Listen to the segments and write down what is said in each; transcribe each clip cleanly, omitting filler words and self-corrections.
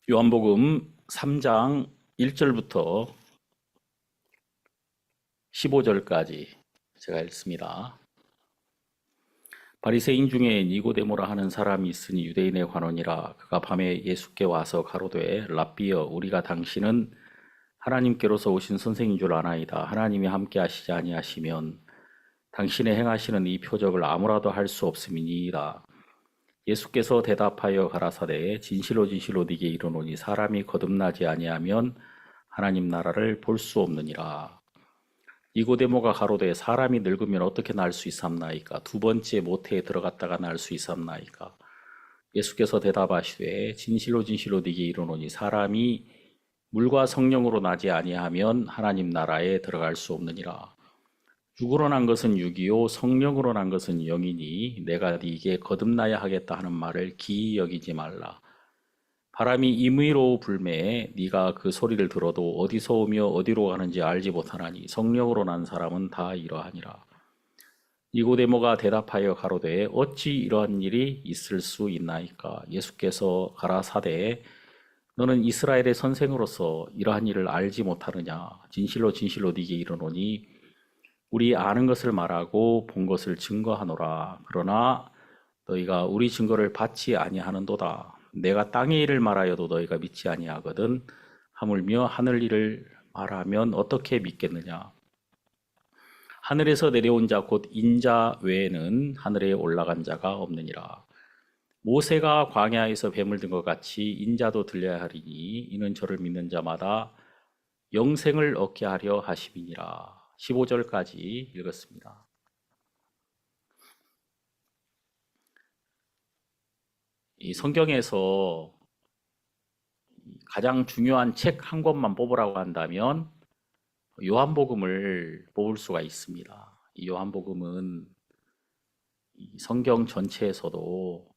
요한복음 3장 1절부터 15절까지 제가 읽습니다. 바리새인 중에 니고데모라 하는 사람이 있으니 유대인의 관원이라. 그가 밤에 예수께 와서 가로되 랍비여, 우리가 당신은 하나님께로서 오신 선생인 줄 아나이다. 하나님이 함께 하시지 아니하시면 당신의 행하시는 이 표적을 아무라도 할 수 없음이니이다. 예수께서 대답하여 가라사대 진실로 진실로 네게 이르노니 사람이 거듭나지 아니하면 하나님 나라를 볼 수 없느니라. 니고데모가 가로되 사람이 늙으면 어떻게 날 수 있삼나이까? 두 번째 모태에 들어갔다가 날 수 있삼나이까? 예수께서 대답하시되 진실로 진실로 네게 이르노니 사람이 물과 성령으로 나지 아니하면 하나님 나라에 들어갈 수 없느니라. 육으로 난 것은 육이요 성령으로 난 것은 영이니 내가 네게 거듭나야 하겠다 하는 말을 기이 여기지 말라. 바람이 임의로 불매 네가 그 소리를 들어도 어디서 오며 어디로 가는지 알지 못하나니 성령으로 난 사람은 다 이러하니라. 니고데모가 대답하여 가로되 어찌 이러한 일이 있을 수 있나이까? 예수께서 가라사대 너는 이스라엘의 선생으로서 이러한 일을 알지 못하느냐? 진실로 진실로 네게 이르노니 우리 아는 것을 말하고 본 것을 증거하노라. 그러나 너희가 우리 증거를 받지 아니하는도다. 내가 땅의 일을 말하여도 너희가 믿지 아니하거든. 하물며 하늘 일을 말하면 어떻게 믿겠느냐? 하늘에서 내려온 자 곧 인자 외에는 하늘에 올라간 자가 없느니라. 모세가 광야에서 뱀을 든 것 같이 인자도 들려야 하리니 이는 저를 믿는 자마다 영생을 얻게 하려 하심이니라. 15절까지 읽었습니다. 이 성경에서 가장 중요한 책 한 권만 뽑으라고 한다면 요한복음을 뽑을 수가 있습니다. 이 요한복음은 이 성경 전체에서도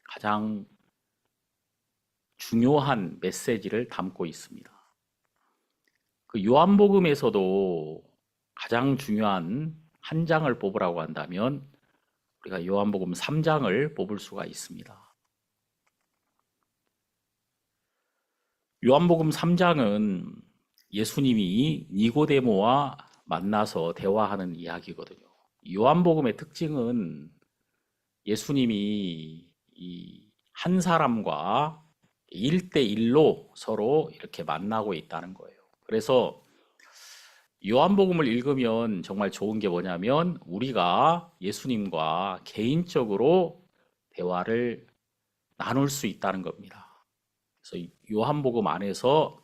가장 중요한 메시지를 담고 있습니다. 그 요한복음에서도 가장 중요한 한 장을 뽑으라고 한다면 우리가 요한복음 3장을 뽑을 수가 있습니다. 요한복음 3장은 예수님이 니고데모와 만나서 대화하는 이야기거든요. 요한복음의 특징은 예수님이 이 한 사람과 1대1로 서로 이렇게 만나고 있다는 거예요. 그래서 요한복음을 읽으면 정말 좋은 게 뭐냐면 우리가 예수님과 개인적으로 대화를 나눌 수 있다는 겁니다. 그래서 요한복음 안에서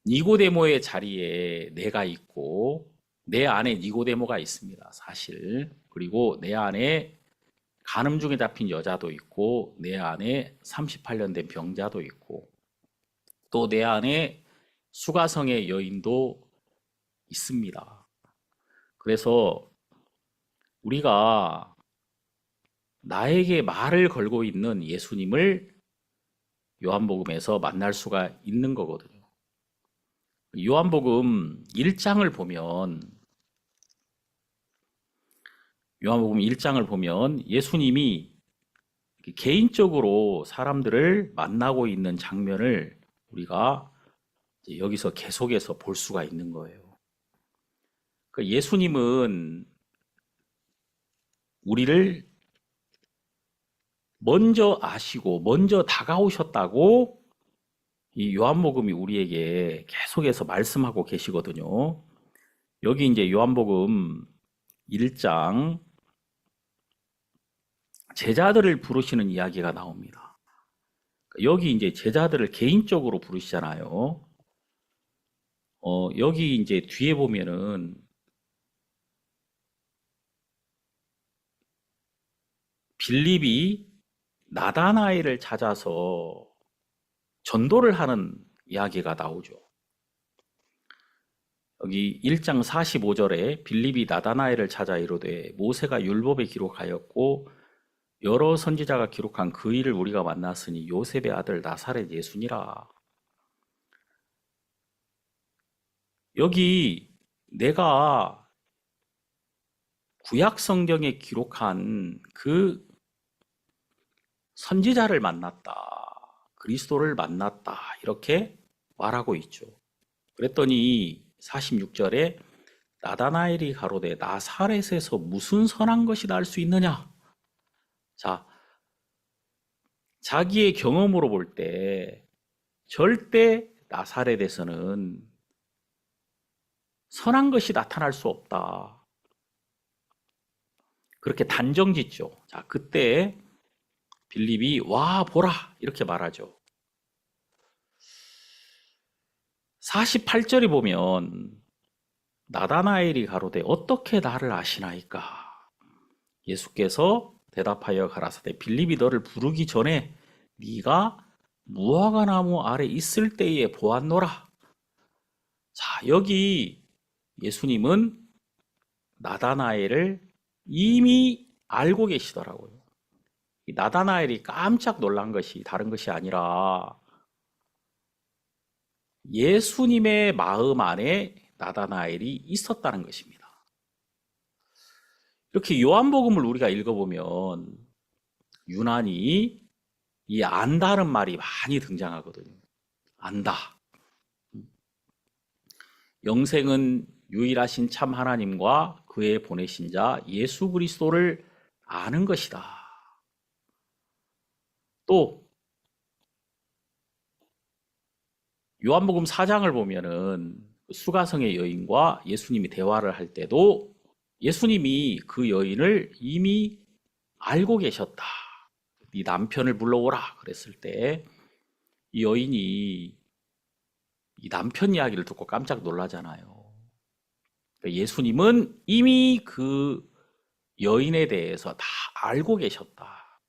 니고데모의 자리에 내가 있고 내 안에 니고데모가 있습니다. 사실. 그리고 내 안에 간음 중에 잡힌 여자도 있고 내 안에 38년 된 병자도 있고 또 내 안에 수가성의 여인도 있습니다. 그래서 우리가 나에게 말을 걸고 있는 예수님을 요한복음에서 만날 수가 있는 거거든요. 요한복음 1장을 보면 예수님이 개인적으로 사람들을 만나고 있는 장면을 우리가 여기서 계속해서 볼 수가 있는 거예요. 그러니까 예수님은 우리를 먼저 아시고 먼저 다가오셨다고 이 요한복음이 우리에게 계속해서 말씀하고 계시거든요. 여기 이제 요한복음 1장 제자들을 부르시는 이야기가 나옵니다. 여기 이제 제자들을 개인적으로 부르시잖아요. 여기 이제 뒤에 보면은 빌립이 나다나엘을 찾아서 전도를 하는 이야기가 나오죠. 여기 1장 45절에 빌립이 나다나엘을 찾아 이르되 모세가 율법에 기록하였고 여러 선지자가 기록한 그 일을 우리가 만났으니 요셉의 아들 나사렛 예수니라. 여기 내가 구약 성경에 기록한 그 선지자를 만났다. 그리스도를 만났다. 이렇게 말하고 있죠. 그랬더니 46절에 나다나엘이 가로되 나사렛에서 무슨 선한 것이 날 수 있느냐? 자, 자기의 경험으로 볼 때 절대 나사렛에서는 선한 것이 나타날 수 없다. 그렇게 단정짓죠. 자, 그때 빌립이 와 보라 이렇게 말하죠. 48절에 보면 나다나엘이 가로되 어떻게 나를 아시나이까? 예수께서 대답하여 가라사대 빌립이 너를 부르기 전에 네가 무화과 나무 아래 있을 때에 보았노라. 자, 여기 예수님은 나다나엘을 이미 알고 계시더라고요. 나다나엘이 깜짝 놀란 것이 다른 것이 아니라 예수님의 마음 안에 나다나엘이 있었다는 것입니다. 이렇게 요한복음을 우리가 읽어보면 유난히 이 안다는 말이 많이 등장하거든요. 안다. 영생은 유일하신 참 하나님과 그의 보내신 자 예수 그리스도를 아는 것이다. 또 요한복음 4장을 보면은 수가성의 여인과 예수님이 대화를 할 때도 예수님이 그 여인을 이미 알고 계셨다. 네 남편을 불러오라 그랬을 때 이 여인이 이 남편 이야기를 듣고 깜짝 놀라잖아요. 예수님은 이미 그 여인에 대해서 다 알고 계셨다.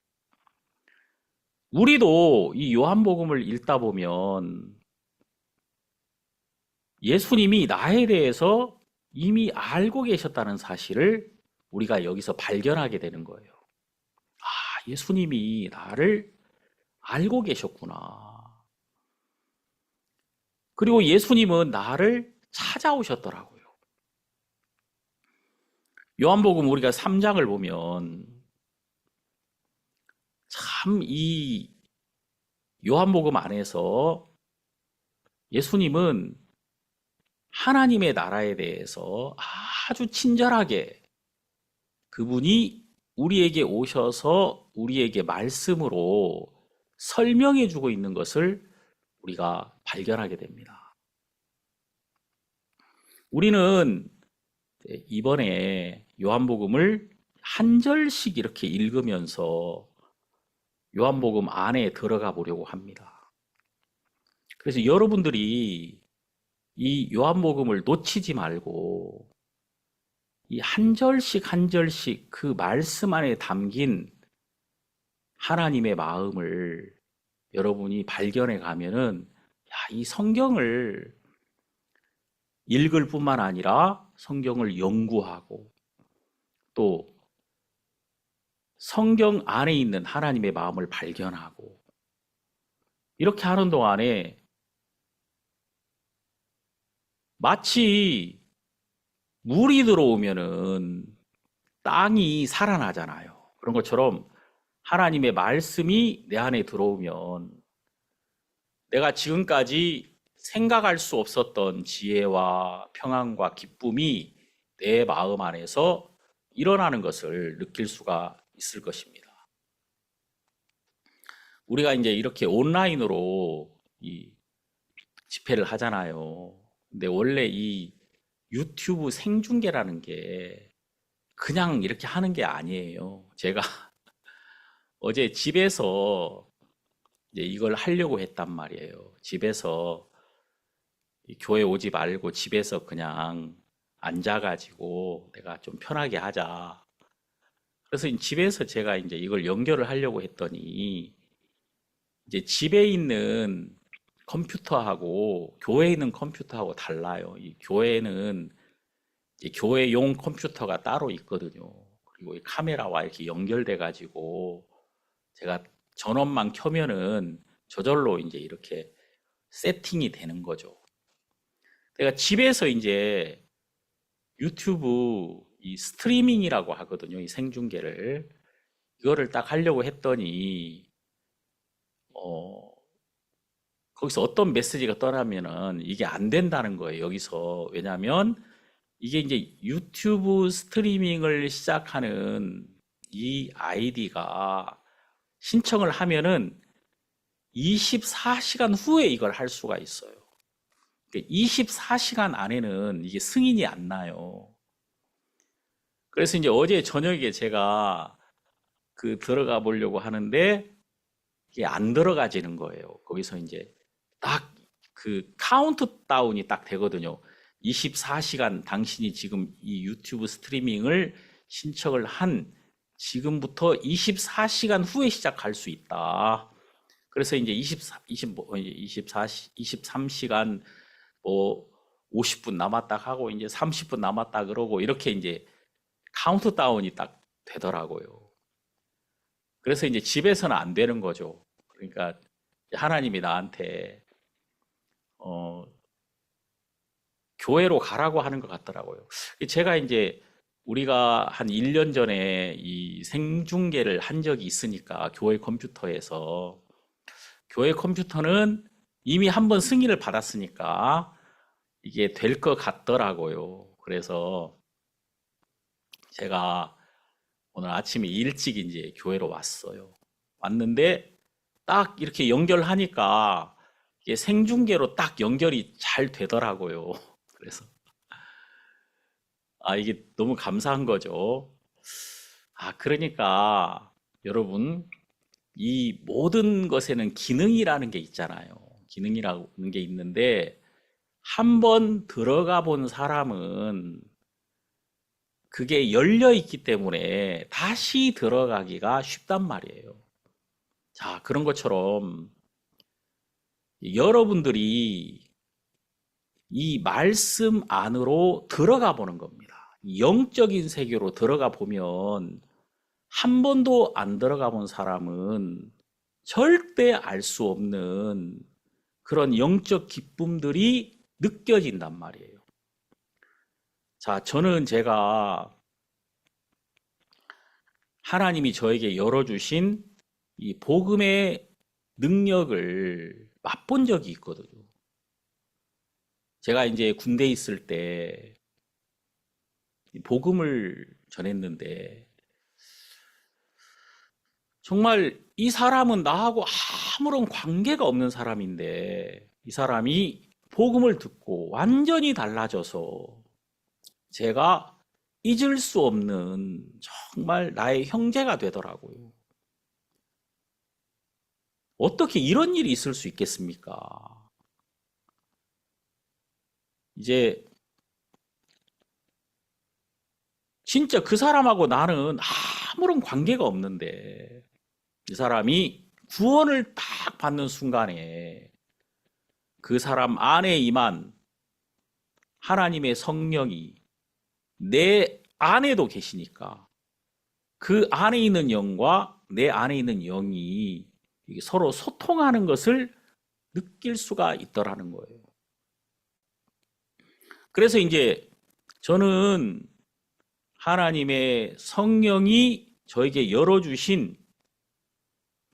우리도 이 요한복음을 읽다 보면 예수님이 나에 대해서 이미 알고 계셨다는 사실을 우리가 여기서 발견하게 되는 거예요. 아, 예수님이 나를 알고 계셨구나. 그리고 예수님은 나를 찾아오셨더라고요. 요한복음 우리가 3장을 보면 참 이 요한복음 안에서 예수님은 하나님의 나라에 대해서 아주 친절하게 그분이 우리에게 오셔서 우리에게 말씀으로 설명해 주고 있는 것을 우리가 발견하게 됩니다. 우리는 이번에 요한복음을 한 절씩 이렇게 읽으면서 요한복음 안에 들어가 보려고 합니다. 그래서 여러분들이 이 요한복음을 놓치지 말고 이 한 절씩 한 절씩 그 말씀 안에 담긴 하나님의 마음을 여러분이 발견해 가면은 이 성경을 읽을 뿐만 아니라 성경을 연구하고 또 성경 안에 있는 하나님의 마음을 발견하고 이렇게 하는 동안에 마치 물이 들어오면은 땅이 살아나잖아요. 그런 것처럼 하나님의 말씀이 내 안에 들어오면 내가 지금까지 생각할 수 없었던 지혜와 평안과 기쁨이 내 마음 안에서 일어나는 것을 느낄 수가 있을 것입니다. 우리가 이제 이렇게 온라인으로 이 집회를 하잖아요. 근데 원래 이 유튜브 생중계라는 게 그냥 이렇게 하는 게 아니에요. 제가 어제 집에서 이제 이걸 하려고 했단 말이에요. 집에서 교회 오지 말고 집에서 그냥 앉아가지고 내가 좀 편하게 하자. 그래서 집에서 제가 이제 이걸 연결을 하려고 했더니 이제 집에 있는 컴퓨터하고 교회에 있는 컴퓨터하고 달라요. 이 교회는 이제 교회용 컴퓨터가 따로 있거든요. 그리고 이 카메라와 이렇게 연결돼 가지고 제가 전원만 켜면은 저절로 이제 이렇게 세팅이 되는 거죠. 내가 집에서 이제 유튜브 이 스트리밍이라고 하거든요. 이 생중계를. 이거를 딱 하려고 했더니 거기서 어떤 메시지가 떠나면은 이게 안 된다는 거예요, 여기서. 왜냐하면 이게 이제 유튜브 스트리밍을 시작하는 이 아이디가 신청을 하면은 24시간 후에 이걸 할 수가 있어요. 24시간 안에는 이게 승인이 안 나요. 그래서 이제 어제 저녁에 제가 그 들어가 보려고 하는데 이게 안 들어가지는 거예요. 거기서 이제 딱 그 카운트다운이 딱 되거든요. 24시간 당신이 지금 이 유튜브 스트리밍을 신청을 한 지금부터 24시간 후에 시작할 수 있다. 그래서 이제 23시간 뭐 50분 남았다 하고 이제 30분 남았다 그러고 이렇게 이제 카운트다운이 딱 되더라고요. 그래서 이제 집에서는 안 되는 거죠. 그러니까 하나님이 나한테 어, 교회로 가라고 하는 것 같더라고요. 제가 이제 우리가 한 1년 전에 이 생중계를 한 적이 있으니까 교회 컴퓨터에서 교회 컴퓨터는 이미 한번 승인을 받았으니까 이게 될 것 같더라고요. 그래서 제가 오늘 아침에 일찍 이제 교회로 왔어요. 왔는데 딱 이렇게 연결하니까 이게 생중계로 딱 연결이 잘 되더라고요. 그래서 이게 너무 감사한 거죠. 그러니까 여러분 이 모든 것에는 기능이라는 게 있잖아요. 기능이라는 게 있는데 한번 들어가 본 사람은 그게 열려 있기 때문에 다시 들어가기가 쉽단 말이에요. 자, 그런 것처럼 여러분들이 이 말씀 안으로 들어가 보는 겁니다. 영적인 세계로 들어가 보면 한 번도 안 들어가 본 사람은 절대 알 수 없는 그런 영적 기쁨들이 느껴진단 말이에요. 자, 저는 제가 하나님이 저에게 열어주신 이 복음의 능력을 맛본 적이 있거든요. 제가 이제 군대에 있을 때 복음을 전했는데 정말 이 사람은 나하고 아무런 관계가 없는 사람인데 이 사람이 복음을 듣고 완전히 달라져서 제가 잊을 수 없는 정말 나의 형제가 되더라고요. 어떻게 이런 일이 있을 수 있겠습니까? 이제 진짜 그 사람하고 나는 아무런 관계가 없는데 이 사람이 구원을 딱 받는 순간에 그 사람 안에 임한 하나님의 성령이 내 안에도 계시니까 그 안에 있는 영과 내 안에 있는 영이 서로 소통하는 것을 느낄 수가 있더라는 거예요. 그래서 이제 저는 하나님의 성령이 저에게 열어주신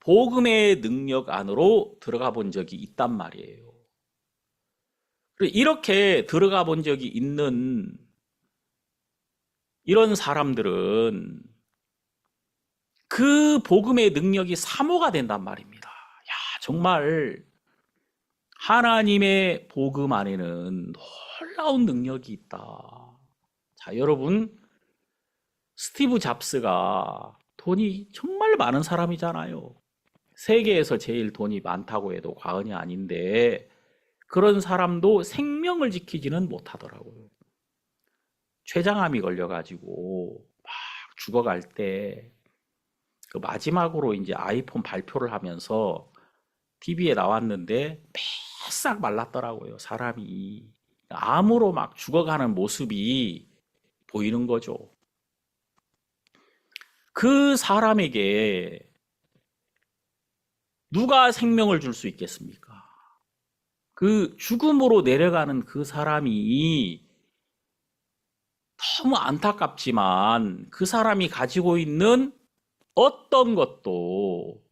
복음의 능력 안으로 들어가 본 적이 있단 말이에요. 이렇게 들어가 본 적이 있는 이런 사람들은 그 복음의 능력이 사모가 된단 말입니다. 야, 정말 하나님의 복음 안에는 놀라운 능력이 있다. 자, 여러분, 스티브 잡스가 돈이 정말 많은 사람이잖아요. 세계에서 제일 돈이 많다고 해도 과언이 아닌데 그런 사람도 생명을 지키지는 못하더라고요. 췌장암이 걸려가지고 막 죽어갈 때 그 마지막으로 이제 아이폰 발표를 하면서 TV에 나왔는데 빼싹 말랐더라고요. 사람이 암으로 막 죽어가는 모습이 보이는 거죠. 그 사람에게 누가 생명을 줄 수 있겠습니까? 그 죽음으로 내려가는 그 사람이 너무 안타깝지만 그 사람이 가지고 있는 어떤 것도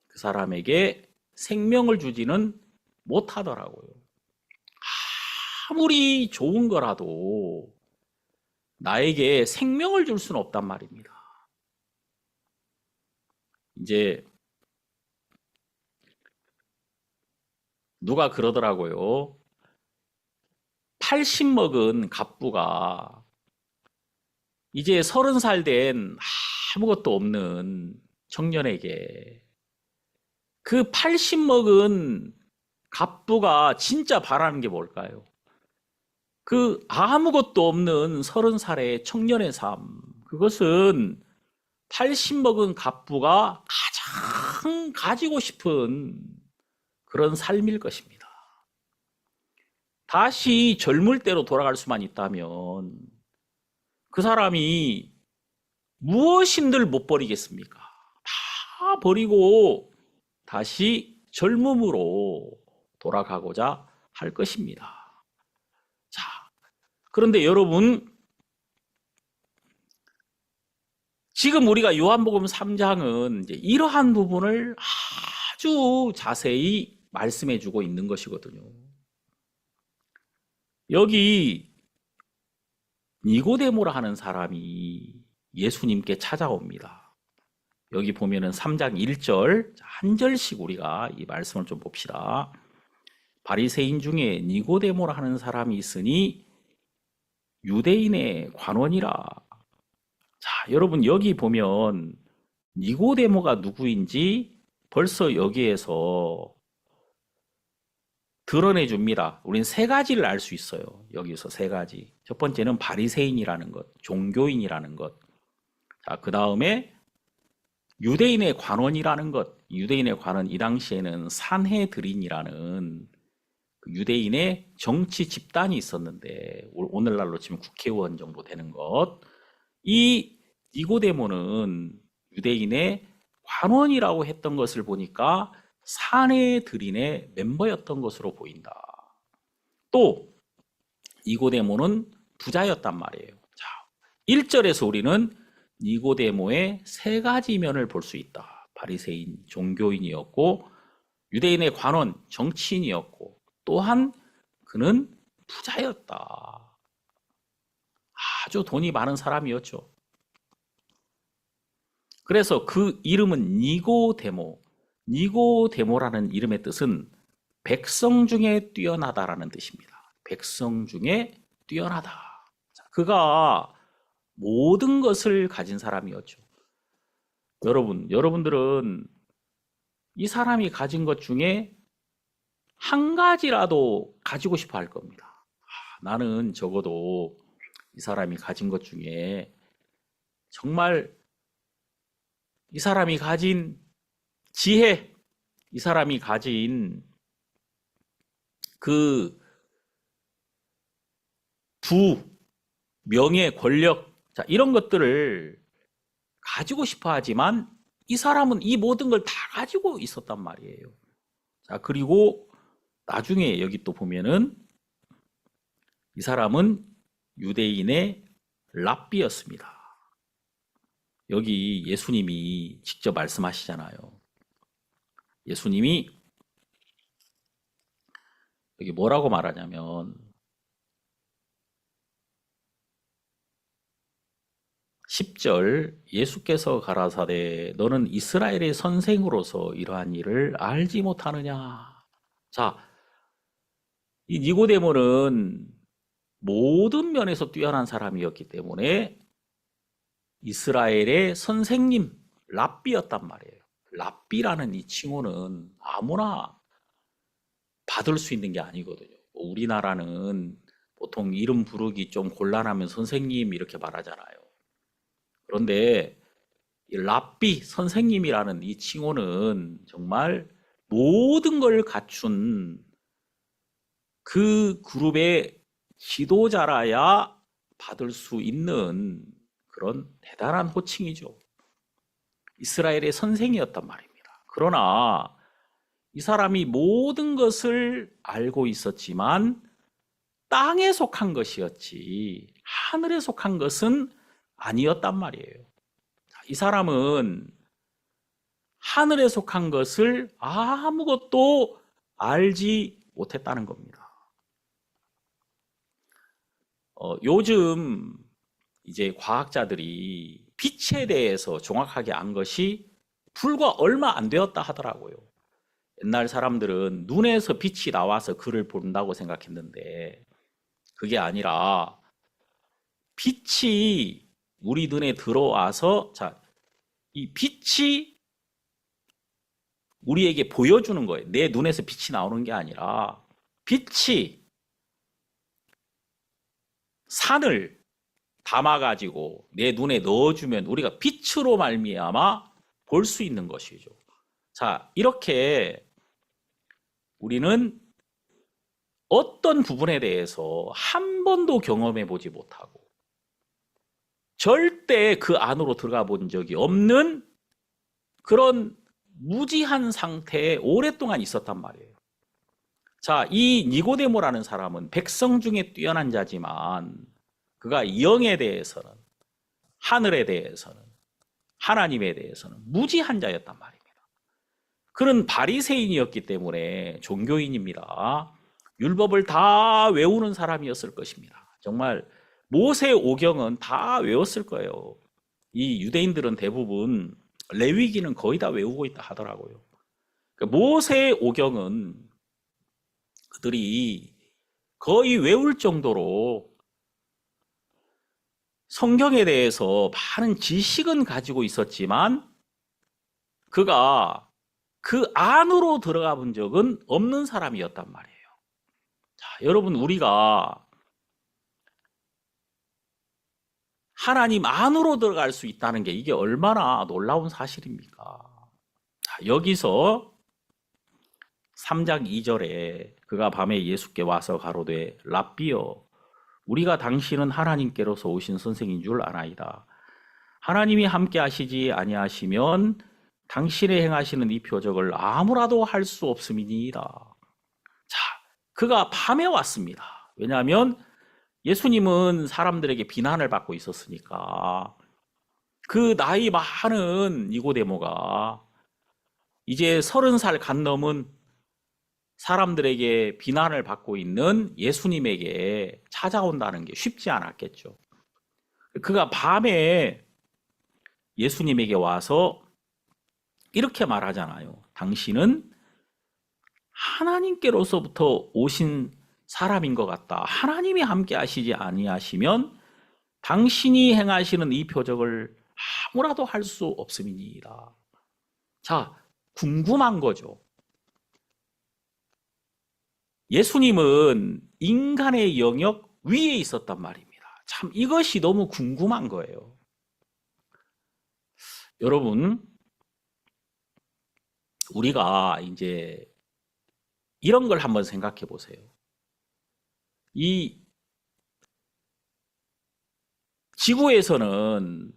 그 사람에게 생명을 주지는 못 하더라고요. 아무리 좋은 거라도 나에게 생명을 줄 수는 없단 말입니다. 이제 누가 그러더라고요. 80 먹은 갑부가 이제 30살 된 아무것도 없는 청년에게 그 80 먹은 갑부가 진짜 바라는 게 뭘까요? 그 아무것도 없는 30살의 청년의 삶, 그것은 80 먹은 갑부가 가장 가지고 싶은 그런 삶일 것입니다. 다시 젊을 때로 돌아갈 수만 있다면 그 사람이 무엇인들 못 버리겠습니까? 다 버리고 다시 젊음으로 돌아가고자 할 것입니다. 자, 그런데 여러분, 지금 우리가 요한복음 3장은 이제 이러한 부분을 아주 자세히 말씀해 주고 있는 것이거든요. 여기 니고데모라 하는 사람이 예수님께 찾아옵니다. 여기 보면은 3장 1절, 한 절씩 우리가 이 말씀을 좀 봅시다. 바리새인 중에 니고데모라 하는 사람이 있으니 유대인의 관원이라. 자, 여러분 여기 보면 니고데모가 누구인지 벌써 여기에서 드러내 줍니다. 우린 세 가지를 알 수 있어요. 여기서 세 가지. 첫 번째는 바리새인이라는 것, 종교인이라는 것. 자, 그 다음에 유대인의 관원이라는 것. 유대인의 관원, 이 당시에는 산헤드린이라는 유대인의 정치 집단이 있었는데 오늘날로 치면 국회의원 정도 되는 것. 이 니고데모는 유대인의 관원이라고 했던 것을 보니까 산헤드린의 멤버였던 것으로 보인다. 또 니고데모는 부자였단 말이에요. 자, 1절에서 우리는 니고데모의 세 가지 면을 볼 수 있다. 바리새인, 종교인이었고 유대인의 관원, 정치인이었고 또한 그는 부자였다. 아주 돈이 많은 사람이었죠. 그래서 그 이름은 니고데모. 니고데모라는 이름의 뜻은 백성 중에 뛰어나다라는 뜻입니다. 백성 중에 뛰어나다. 그가 모든 것을 가진 사람이었죠. 여러분들은 이 사람이 가진 것 중에 한 가지라도 가지고 싶어 할 겁니다. 나는 적어도 이 사람이 가진 것 중에 정말 이 사람이 가진 지혜, 이 사람이 가진 그 부, 명예, 권력, 자, 이런 것들을 가지고 싶어 하지만 이 사람은 이 모든 걸 다 가지고 있었단 말이에요. 자, 그리고 나중에 여기 또 보면은 이 사람은 유대인의 랍비였습니다. 여기 예수님이 직접 말씀하시잖아요. 예수님이 여기 뭐라고 말하냐면 10절 예수께서 가라사대 너는 이스라엘의 선생으로서 이러한 일을 알지 못하느냐. 자, 이 니고데모는 모든 면에서 뛰어난 사람이었기 때문에 이스라엘의 선생님, 랍비였단 말이에요. 랍비라는 이 칭호는 아무나 받을 수 있는 게 아니거든요. 우리나라는 보통 이름 부르기 좀 곤란하면 선생님 이렇게 말하잖아요. 그런데 이 랍비, 선생님이라는 이 칭호는 정말 모든 걸 갖춘 그 그룹의 지도자라야 받을 수 있는 그런 대단한 호칭이죠. 이스라엘의 선생이었단 말입니다. 그러나 이 사람이 모든 것을 알고 있었지만 땅에 속한 것이었지 하늘에 속한 것은 아니었단 말이에요. 이 사람은 하늘에 속한 것을 아무것도 알지 못했다는 겁니다. 요즘 이제 과학자들이 빛에 대해서 정확하게 안 것이 불과 얼마 안 되었다 하더라고요. 옛날 사람들은 눈에서 빛이 나와서 글을 본다고 생각했는데 그게 아니라 빛이 우리 눈에 들어와서 이 빛이 우리에게 보여주는 거예요. 내 눈에서 빛이 나오는 게 아니라 빛이 산을 담아가지고 내 눈에 넣어주면 우리가 빛으로 말미암아 볼 수 있는 것이죠. 자, 이렇게 우리는 어떤 부분에 대해서 한 번도 경험해 보지 못하고 절대 그 안으로 들어가 본 적이 없는 그런 무지한 상태에 오랫동안 있었단 말이에요. 자, 이 니고데모라는 사람은 백성 중에 뛰어난 자지만 그가 영에 대해서는, 하늘에 대해서는, 하나님에 대해서는 무지한 자였단 말입니다. 그는 바리새인이었기 때문에 종교인입니다. 율법을 다 외우는 사람이었을 것입니다. 정말 모세 오경은 다 외웠을 거예요. 이 유대인들은 대부분 레위기는 거의 다 외우고 있다 하더라고요. 모세 오경은 그들이 거의 외울 정도로 성경에 대해서 많은 지식은 가지고 있었지만 그가 그 안으로 들어가 본 적은 없는 사람이었단 말이에요. 자, 여러분, 우리가 하나님 안으로 들어갈 수 있다는 게 이게 얼마나 놀라운 사실입니까? 자, 여기서 3장 2절에 그가 밤에 예수께 와서 가로되 랍비여 우리가 당신은 하나님께로서 오신 선생인 줄 아나이다. 하나님이 함께 하시지 아니하시면 당신의 행하시는 이 표적을 아무라도 할 수 없음이니이다. 자, 그가 밤에 왔습니다. 왜냐하면 예수님은 사람들에게 비난을 받고 있었으니까 그 나이 많은 니고데모가 이제 30살 간 넘은 사람들에게 비난을 받고 있는 예수님에게 찾아온다는 게 쉽지 않았겠죠. 그가 밤에 예수님에게 와서 이렇게 말하잖아요. 당신은 하나님께로서부터 오신 사람인 것 같다. 하나님이 함께 하시지 아니하시면 당신이 행하시는 이 표적을 아무라도 할 수 없음이니이다. 자, 궁금한 거죠. 예수님은 인간의 영역 위에 있었단 말입니다. 참 이것이 너무 궁금한 거예요. 여러분, 우리가 이제 이런 걸 한번 생각해 보세요. 이 지구에서는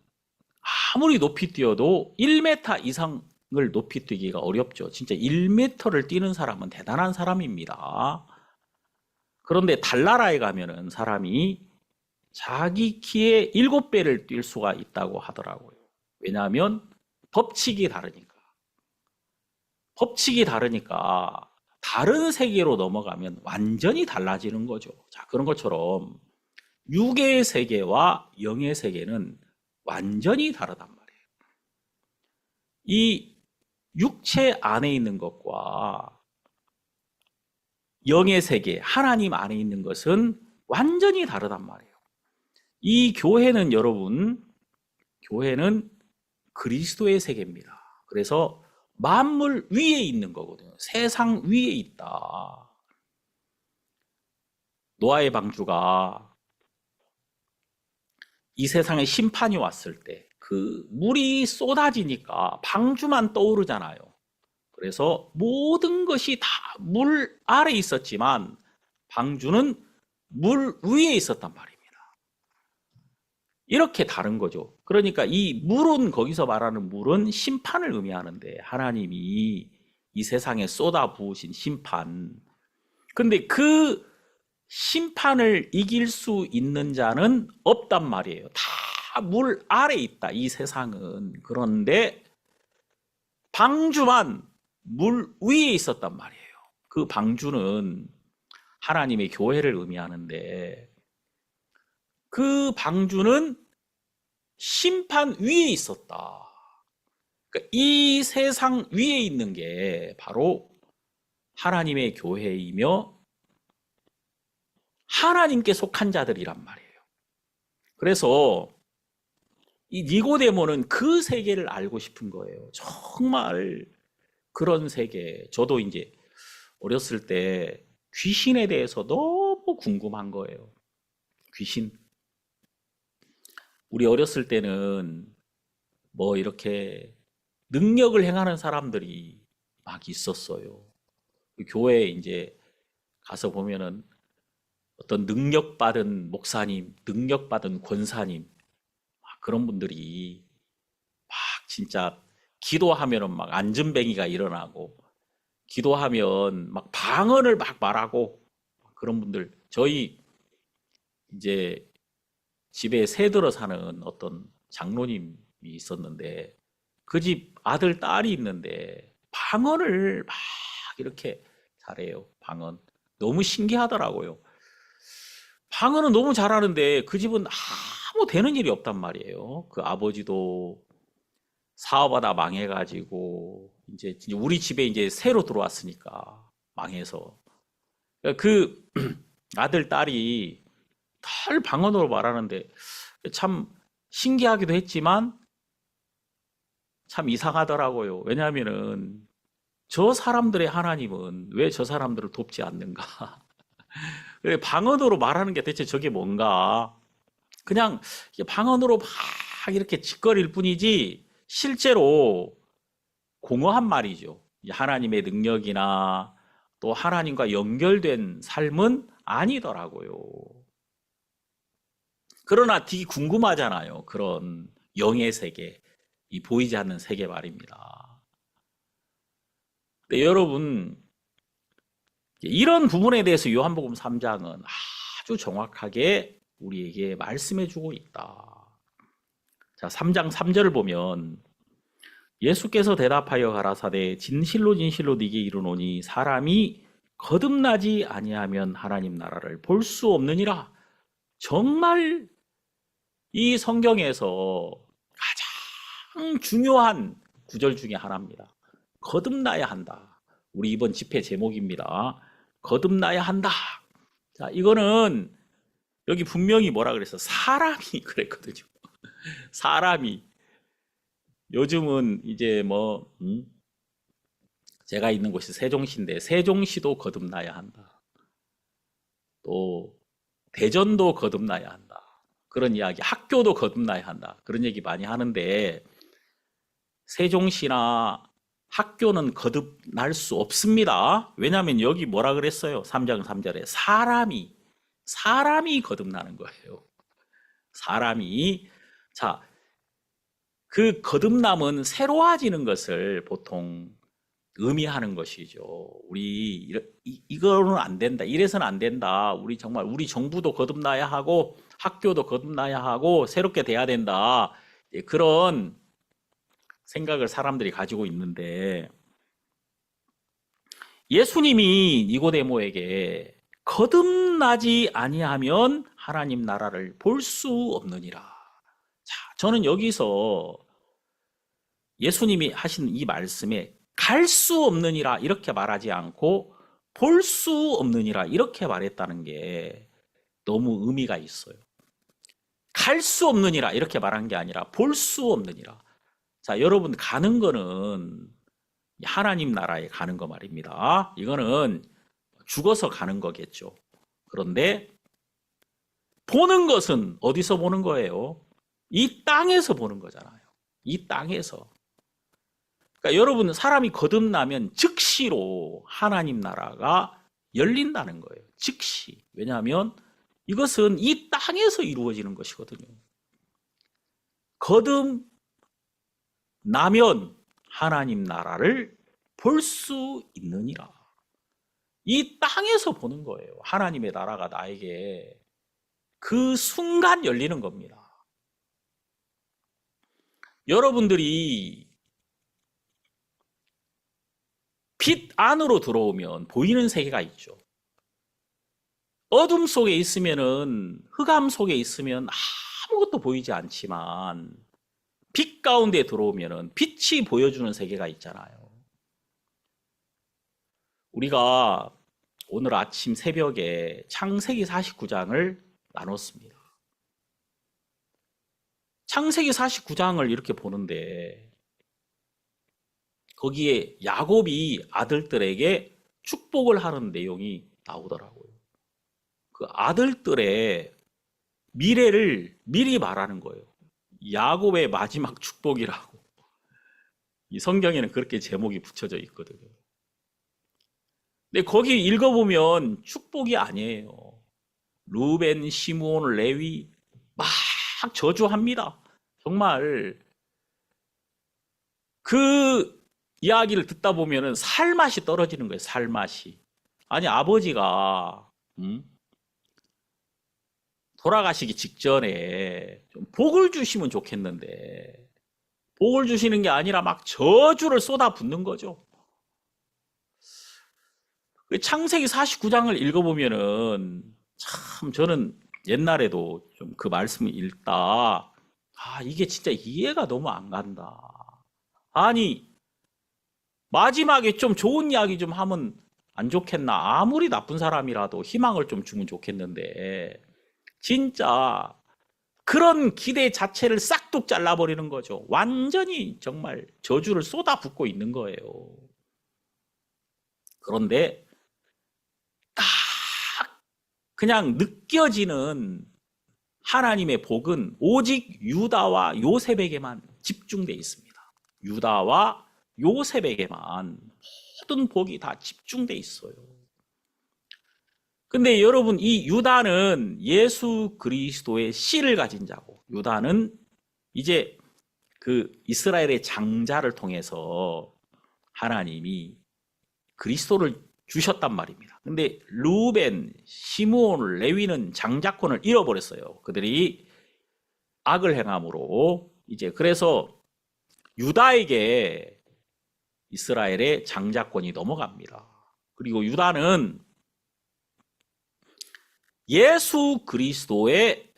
아무리 높이 뛰어도 1m 이상을 높이 뛰기가 어렵죠. 진짜 1m를 뛰는 사람은 대단한 사람입니다. 그런데 달나라에 가면은 사람이 자기 키의 7배를 뛸 수가 있다고 하더라고요. 왜냐하면 법칙이 다르니까. 법칙이 다르니까 다른 세계로 넘어가면 완전히 달라지는 거죠. 자, 그런 것처럼 육의 세계와 영의 세계는 완전히 다르단 말이에요. 이 육체 안에 있는 것과 영의 세계, 하나님 안에 있는 것은 완전히 다르단 말이에요. 이 교회는 여러분, 교회는 그리스도의 세계입니다. 그래서 만물 위에 있는 거거든요. 세상 위에 있다. 노아의 방주가 이 세상에 심판이 왔을 때 그 물이 쏟아지니까 방주만 떠오르잖아요. 그래서 모든 것이 다 물 아래 있었지만 방주는 물 위에 있었단 말입니다. 이렇게 다른 거죠. 그러니까 이 물은, 거기서 말하는 물은 심판을 의미하는데 하나님이 이 세상에 쏟아 부으신 심판. 근데 그 심판을 이길 수 있는 자는 없단 말이에요. 다 물 아래 있다, 이 세상은. 그런데 방주만 물 위에 있었단 말이에요. 그 방주는 하나님의 교회를 의미하는데 그 방주는 심판 위에 있었다. 그러니까 이 세상 위에 있는 게 바로 하나님의 교회이며 하나님께 속한 자들이란 말이에요. 그래서 이 니고데모는 그 세계를 알고 싶은 거예요. 정말 그런 세계. 저도 이제 어렸을 때 귀신에 대해서 너무 궁금한 거예요. 귀신. 우리 어렸을 때는 뭐 이렇게 능력을 행하는 사람들이 막 있었어요. 교회에 이제 가서 보면은 어떤 능력받은 목사님, 능력받은 권사님, 그런 분들이 막 진짜 기도하면은 막 안전뱅이가 일어나고, 기도하면 막 방언을 막 말하고, 그런 분들, 저희 이제 집에 새 들어 사는 어떤 장로님이 있었는데, 그 집 아들, 딸이 있는데, 방언을 막 이렇게 잘해요. 방언. 너무 신기하더라고요. 방언은 너무 잘하는데 그 집은 아무 되는 일이 없단 말이에요. 그 아버지도 사업하다 망해가지고 이제 우리 집에 이제 새로 들어왔으니까 망해서 그 아들 딸이 달 방언으로 말하는데 참 신기하기도 했지만 참 이상하더라고요. 왜냐하면은 저 사람들의 하나님은 왜 저 사람들을 돕지 않는가? 방언으로 말하는 게 대체 저게 뭔가? 그냥 방언으로 막 이렇게 짓거릴 뿐이지 실제로 공허한 말이죠. 하나님의 능력이나 또 하나님과 연결된 삶은 아니더라고요. 그러나 되게 궁금하잖아요. 그런 영의 세계, 이 보이지 않는 세계 말입니다. 근데 여러분, 이런 부분에 대해서 요한복음 3장은 아주 정확하게 우리에게 말씀해 주고 있다. 자, 3장 3절을 보면 예수께서 대답하여 가라사대 진실로 진실로 네게 이르노니 사람이 거듭나지 아니하면 하나님 나라를 볼 수 없느니라. 정말 이 성경에서 가장 중요한 구절 중에 하나입니다. 거듭나야 한다. 우리 이번 집회 제목입니다. 거듭나야 한다. 자, 이거는 여기 분명히 뭐라 그랬어? 사람이 그랬거든요. 사람이. 요즘은 이제 뭐 제가 있는 곳이 세종시인데 세종시도 거듭나야 한다. 또 대전도 거듭나야 한다. 그런 이야기, 학교도 거듭나야 한다. 그런 얘기 많이 하는데 세종시나 학교는 거듭날 수 없습니다. 왜냐하면 여기 뭐라 그랬어요? 3장 3절에 사람이 거듭나는 거예요. 사람이. 자, 그 거듭남은 새로워지는 것을 보통 의미하는 것이죠. 우리 이거는 안 된다. 이래서는 안 된다. 우리 정말 우리 정부도 거듭나야 하고 학교도 거듭나야 하고 새롭게 돼야 된다. 그런 생각을 사람들이 가지고 있는데 예수님이 니고데모에게 거듭나지 아니하면 하나님 나라를 볼 수 없느니라. 자, 저는 여기서 예수님이 하신 이 말씀에 갈 수 없느니라 이렇게 말하지 않고 볼 수 없느니라 이렇게 말했다는 게 너무 의미가 있어요. 갈 수 없느니라 이렇게 말한 게 아니라 볼 수 없느니라. 자, 여러분 가는 거는 하나님 나라에 가는 거 말입니다. 이거는 죽어서 가는 거겠죠. 그런데 보는 것은 어디서 보는 거예요? 이 땅에서 보는 거잖아요. 이 땅에서. 그러니까 여러분 사람이 거듭나면 즉시로 하나님 나라가 열린다는 거예요. 즉시. 왜냐하면 이것은 이 땅에서 이루어지는 것이거든요. 거듭나면 하나님 나라를 볼 수 있느니라. 이 땅에서 보는 거예요. 하나님의 나라가 나에게 그 순간 열리는 겁니다. 여러분들이 빛 안으로 들어오면 보이는 세계가 있죠. 어둠 속에 있으면은, 흑암 속에 있으면 아무것도 보이지 않지만 빛 가운데 들어오면은 빛이 보여주는 세계가 있잖아요. 우리가 오늘 아침 새벽에 창세기 49장을 나눴습니다. 창세기 49장을 이렇게 보는데 거기에 야곱이 아들들에게 축복을 하는 내용이 나오더라고요. 그 아들들의 미래를 미리 말하는 거예요. 야곱의 마지막 축복이라고. 이 성경에는 그렇게 제목이 붙여져 있거든요. 근데 거기 읽어보면 축복이 아니에요. 루벤, 시므온, 레위 막 저주합니다. 정말 그 이야기를 듣다 보면은 살맛이 떨어지는 거예요. 살맛이. 아니 아버지가 돌아가시기 직전에 좀 복을 주시면 좋겠는데 복을 주시는 게 아니라 막 저주를 쏟아붓는 거죠. 창세기 49장을 읽어보면은 참 저는 옛날에도 좀 그 말씀을 읽다 이게 진짜 이해가 너무 안 간다. 아니 마지막에 좀 좋은 이야기 좀 하면 안 좋겠나. 아무리 나쁜 사람이라도 희망을 좀 주면 좋겠는데 진짜 그런 기대 자체를 싹둑 잘라버리는 거죠. 완전히 정말 저주를 쏟아붓고 있는 거예요. 그런데 딱 그냥 느껴지는 하나님의 복은 오직 유다와 요셉에게만 집중되어 있습니다. 유다와 요셉에게만 모든 복이 다 집중되어 있어요. 근데 여러분 이 유다는 예수 그리스도의 씨를 가진 자고 유다는 이제 그 이스라엘의 장자를 통해서 하나님이 그리스도를 주셨단 말입니다. 근데 루벤, 시므온, 레위는 장자권을 잃어버렸어요. 그들이 악을 행함으로 이제 그래서 유다에게 이스라엘의 장자권이 넘어갑니다. 그리고 유다는 예수 그리스도의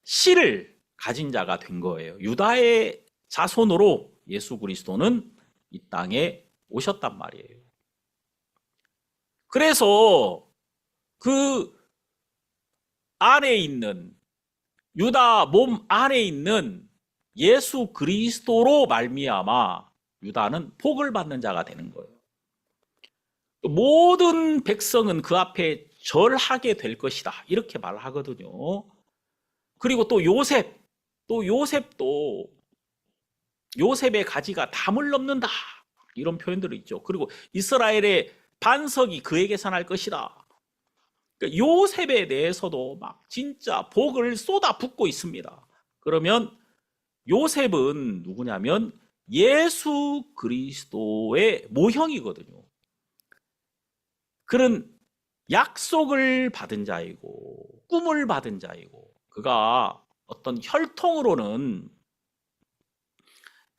씨를 가진 자가 된 거예요. 유다의 자손으로 예수 그리스도는 이 땅에 오셨단 말이에요. 그래서 그 안에 있는 유다 몸 안에 있는 예수 그리스도로 말미암아 유다는 복을 받는 자가 되는 거예요. 모든 백성은 그 앞에 절하게 될 것이다. 이렇게 말하거든요. 그리고 또 요셉도 요셉의 가지가 담을 넘는다. 이런 표현들이 있죠. 그리고 이스라엘의 반석이 그에게 산할 것이다. 그러니까 요셉에 대해서도 막 진짜 복을 쏟아붓고 있습니다. 그러면 요셉은 누구냐면 예수 그리스도의 모형이거든요. 그는 약속을 받은 자이고 꿈을 받은 자이고 그가 어떤 혈통으로는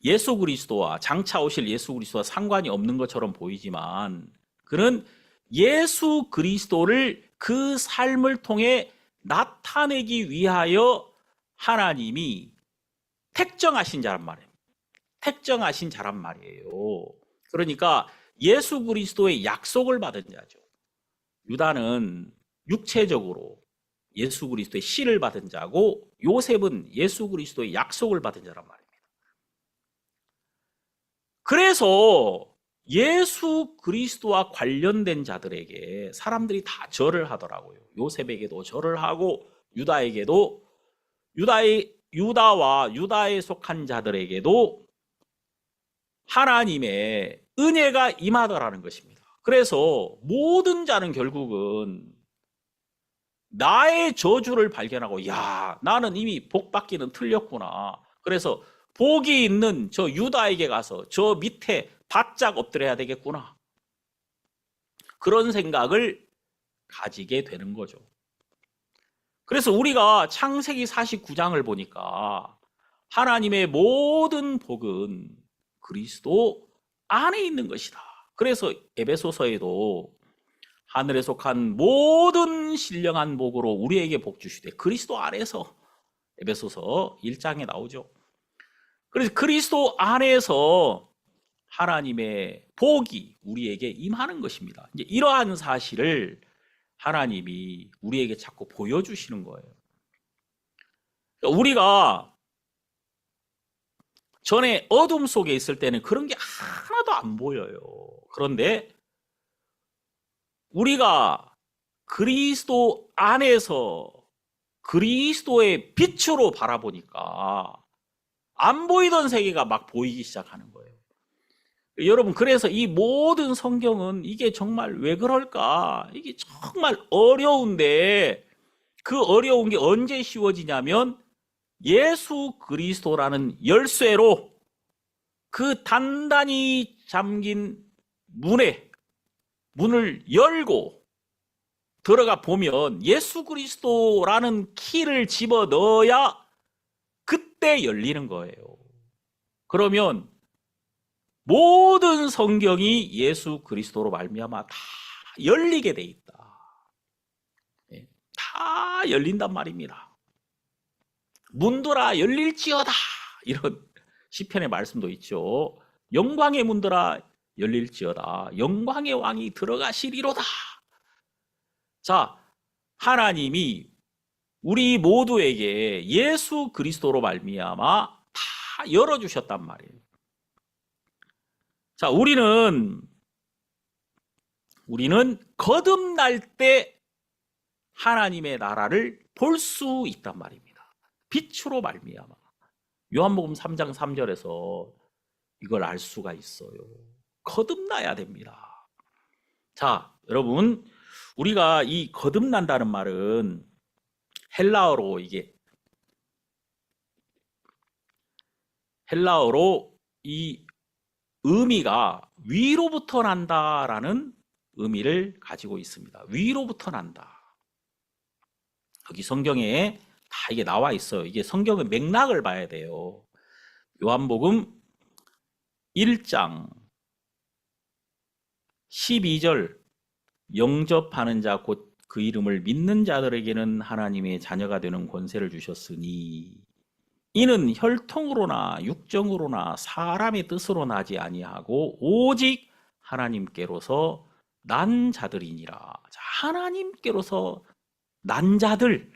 예수 그리스도와 장차 오실 예수 그리스도와 상관이 없는 것처럼 보이지만 그는 예수 그리스도를 그 삶을 통해 나타내기 위하여 하나님이 택정하신 자란 말이에요. 택정하신 자란 말이에요. 그러니까 예수 그리스도의 약속을 받은 자죠. 유다는 육체적으로 예수 그리스도의 씨를 받은 자고 요셉은 예수 그리스도의 약속을 받은 자란 말입니다. 그래서 예수 그리스도와 관련된 자들에게 사람들이 다 절을 하더라고요. 요셉에게도 절을 하고 유다와 유다에 속한 자들에게도 하나님의 은혜가 임하더라는 것입니다. 그래서 모든 자는 결국은 나의 저주를 발견하고 야, 나는 이미 복 받기는 틀렸구나. 그래서 복이 있는 저 유다에게 가서 저 밑에 바짝 엎드려야 되겠구나. 그런 생각을 가지게 되는 거죠. 그래서 우리가 창세기 49장을 보니까 하나님의 모든 복은 그리스도 안에 있는 것이다. 그래서 에베소서에도 하늘에 속한 모든 신령한 복으로 우리에게 복 주시되, 그리스도 안에서, 에베소서 1장에 나오죠. 그래서 그리스도 안에서 하나님의 복이 우리에게 임하는 것입니다. 이제 이러한 사실을 하나님이 우리에게 자꾸 보여주시는 거예요. 우리가 전에 어둠 속에 있을 때는 그런 게 하나도 안 보여요. 그런데 우리가 그리스도 안에서 그리스도의 빛으로 바라보니까 안 보이던 세계가 막 보이기 시작하는 거예요. 여러분, 그래서 이 모든 성경은 이게 정말 왜 그럴까? 이게 정말 어려운데, 그 어려운 게 언제 쉬워지냐면 예수 그리스도라는 열쇠로 그 단단히 잠긴 문을 열고 들어가 보면 예수 그리스도라는 키를 집어 넣어야 그때 열리는 거예요. 그러면 모든 성경이 예수 그리스도로 말미암아 다 열리게 돼 있다. 다 열린단 말입니다. 문들아 열릴지어다, 이런 시편의 말씀도 있죠. 영광의 문들아 열릴지어다, 영광의 왕이 들어가시리로다. 자, 하나님이 우리 모두에게 예수 그리스도로 말미암아 다 열어주셨단 말이에요. 자, 우리는 거듭날 때 하나님의 나라를 볼 수 있단 말입니다. 빛으로 말미암아. 요한복음 3장 3절에서 이걸 알 수가 있어요. 거듭나야 됩니다. 자, 여러분, 우리가 이 거듭난다는 말은 헬라어로 이 의미가 위로부터 난다라는 의미를 가지고 있습니다. 위로부터 난다. 여기 성경에 다 이게 나와 있어요. 이게 성경의 맥락을 봐야 돼요. 요한복음 1장 12절, 영접하는 자 곧 그 이름을 믿는 자들에게는 하나님의 자녀가 되는 권세를 주셨으니 이는 혈통으로나 육정으로나 사람의 뜻으로 나지 아니하고 오직 하나님께로서 난 자들이니라. 자, 하나님께로서 난 자들.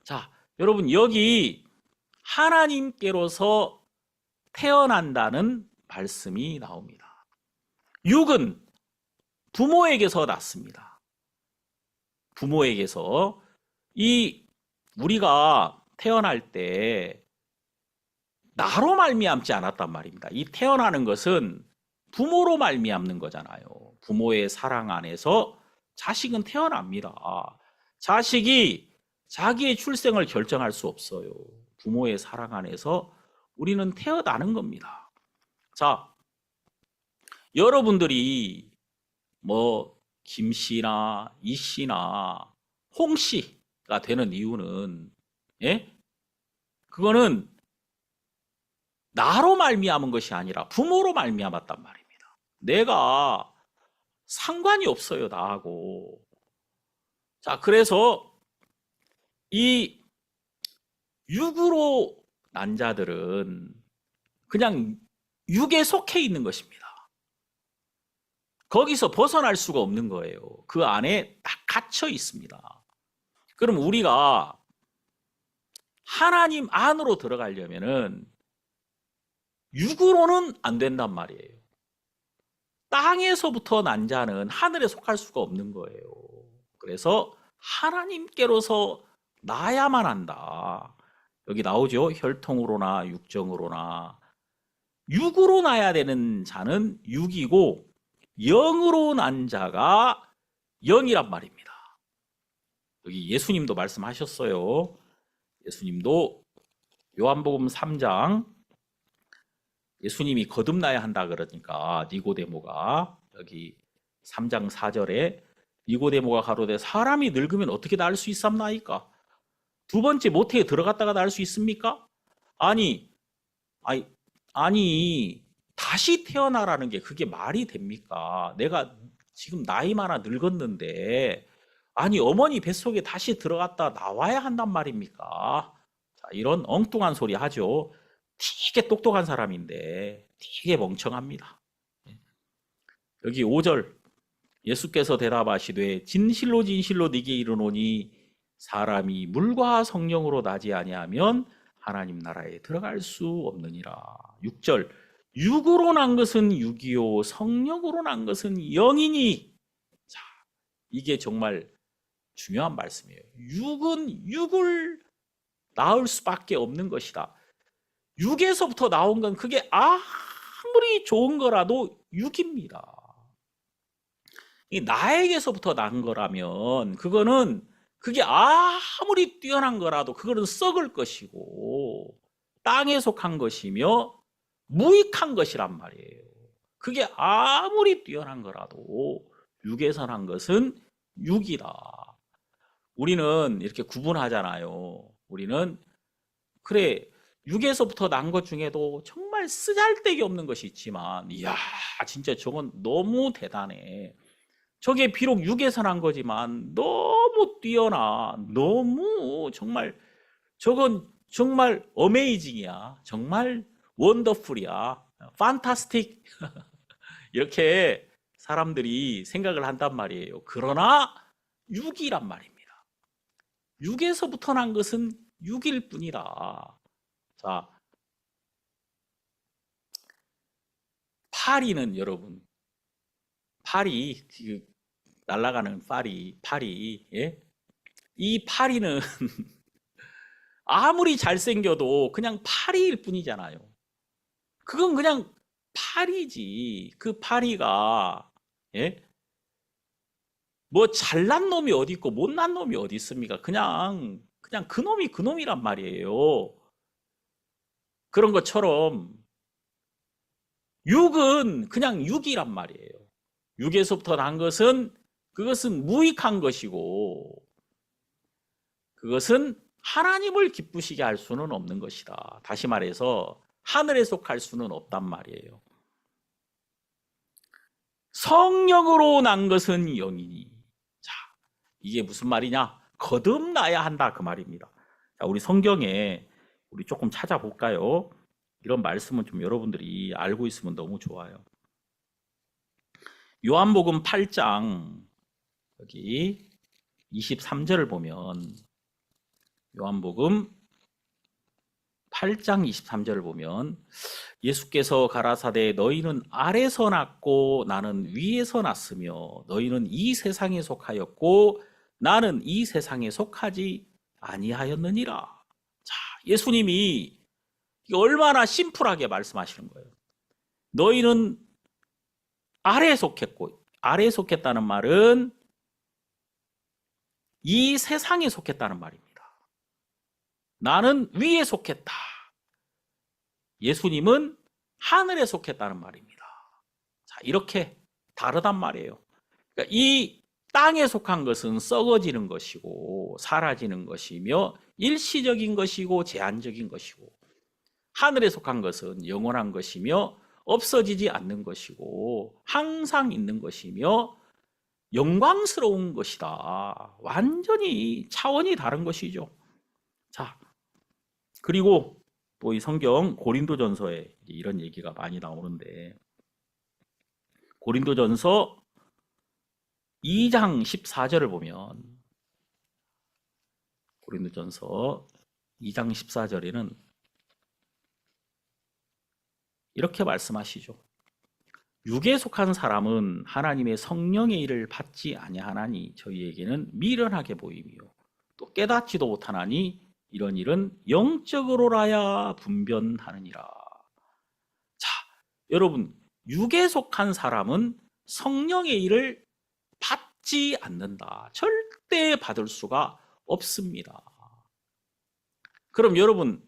자, 여러분, 여기 하나님께로서 태어난다는 말씀이 나옵니다. 육은 부모에게서 났습니다. 부모에게서. 우리가 태어날 때 나로 말미암지 않았단 말입니다. 이 태어나는 것은 부모로 말미암는 거잖아요. 부모의 사랑 안에서 자식은 태어납니다. 자식이 자기의 출생을 결정할 수 없어요. 부모의 사랑 안에서 우리는 태어나는 겁니다. 자, 여러분들이 김씨나 이씨나 홍씨가 되는 이유는, 그거는 나로 말미암은 것이 아니라 부모로 말미암았단 말입니다. 내가 상관이 없어요, 나하고. 자, 그래서 이 육으로 난 자들은 그냥 육에 속해 있는 것입니다. 거기서 벗어날 수가 없는 거예요. 그 안에 딱 갇혀 있습니다. 그럼 우리가 하나님 안으로 들어가려면은 육으로는 안 된단 말이에요. 땅에서부터 난 자는 하늘에 속할 수가 없는 거예요. 그래서 하나님께로서 나야만 한다. 여기 나오죠. 혈통으로나 육정으로나. 육으로 나야 되는 자는 육이고 영으로 난 자가 영이란 말입니다. 여기 예수님도 말씀하셨어요. 예수님도 요한복음 3장, 예수님이 거듭나야 한다 그러니까 니고데모가 여기 3장 4절에 니고데모가 가로되 사람이 늙으면 어떻게 나을 수 있삼나이까? 두 번째 모태에 들어갔다가 나을 수 있습니까? 아니 다시 태어나라는 게 그게 말이 됩니까? 내가 지금 나이 많아 늙었는데 아니 어머니 뱃속에 다시 들어갔다 나와야 한단 말입니까? 자, 이런 엉뚱한 소리 하죠. 되게 똑똑한 사람인데 되게 멍청합니다. 여기 5절 예수께서 대답하시되 진실로 진실로 네게 이르노니 사람이 물과 성령으로 나지 아니하면 하나님 나라에 들어갈 수 없느니라. 6절 육으로 난 것은 육이요 성령으로 난 것은 영이니. 자, 이게 정말 중요한 말씀이에요. 육은 육을 낳을 수밖에 없는 것이다. 육에서부터 나온 건 그게 아무리 좋은 거라도 육입니다. 나에게서부터 난 거라면 그거는 그게 아무리 뛰어난 거라도 그거는 썩을 것이고 땅에 속한 것이며 무익한 것이란 말이에요. 그게 아무리 뛰어난 거라도 육에서 난 것은 육이다. 우리는 이렇게 구분하잖아요. 우리는 그래 육에서부터 난 것 중에도 정말 쓰잘데기 없는 것이 있지만 이야 진짜 저건 너무 대단해. 저게 비록 육에서 난 거지만 너무 뛰어나. 너무 정말 저건 정말 어메이징이야. 정말 원더풀이야. 판타스틱. 이렇게 사람들이 생각을 한단 말이에요. 그러나 육이란 말입니다. 육에서부터 난 것은 육일 뿐이다. 자, 파리는 여러분, 파리 날아가는 파리, 예? 이 파리는 아무리 잘생겨도 그냥 파리일 뿐이잖아요. 그건 그냥 파리지. 그 파리가 예? 뭐 잘난 놈이 어디 있고 못난 놈이 어디 있습니까? 그냥 그 놈이 그 놈이란 말이에요. 그런 것처럼 육은 그냥 육이란 말이에요. 육에서부터 난 것은 그것은 무익한 것이고 그것은 하나님을 기쁘시게 할 수는 없는 것이다. 다시 말해서 하늘에 속할 수는 없단 말이에요. 성령으로 난 것은 영이니. 자, 이게 무슨 말이냐? 거듭나야 한다 그 말입니다. 자, 우리 성경에 우리 조금 찾아볼까요? 이런 말씀은 좀 여러분들이 알고 있으면 너무 좋아요. 요한복음 8장 여기 23절을 보면 요한복음 8장 23절을 보면 예수께서 가라사대 너희는 아래서 났고 나는 위에서 났으며 너희는 이 세상에 속하였고 나는 이 세상에 속하지 아니하였느니라. 자, 예수님이 얼마나 심플하게 말씀하시는 거예요. 너희는 아래에 속했고, 아래에 속했다는 말은 이 세상에 속했다는 말입니다. 나는 위에 속했다. 예수님은 하늘에 속했다는 말입니다. 자, 이렇게 다르단 말이에요. 그러니까 이 땅에 속한 것은 썩어지는 것이고 사라지는 것이며 일시적인 것이고 제한적인 것이고 하늘에 속한 것은 영원한 것이며 없어지지 않는 것이고 항상 있는 것이며 영광스러운 것이다. 완전히 차원이 다른 것이죠. 자, 그리고 또 이 성경 고린도전서에 이런 얘기가 많이 나오는데 고린도전서 2장 14절을 보면 고린도전서 2장 14절에는 이렇게 말씀하시죠. 육에 속한 사람은 하나님의 성령의 일을 받지 아니하나니 저희에게는 미련하게 보이며 또 깨닫지도 못하나니 이런 일은 영적으로라야 분변하느니라. 자, 여러분 육에 속한 사람은 성령의 일을 받지 않는다. 절대 받을 수가 없습니다. 그럼 여러분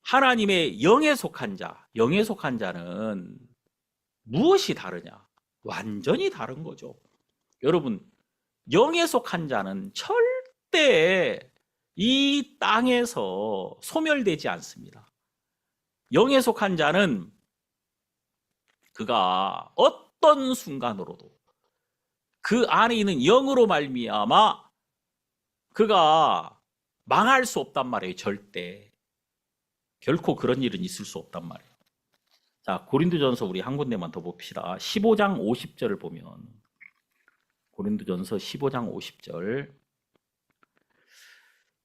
하나님의 영에 속한 자, 영에 속한 자는 무엇이 다르냐? 완전히 다른 거죠. 여러분, 영에 속한 자는 절대 이 땅에서 소멸되지 않습니다. 영에 속한 자는 그가 어떤 순간으로도 그 안에 있는 영으로 말미암아 그가 망할 수 없단 말이에요. 절대. 결코 그런 일은 있을 수 없단 말이에요. 자, 고린도전서 우리 한 군데만 더 봅시다. 15장 50절을 보면, 고린도전서 15장 50절.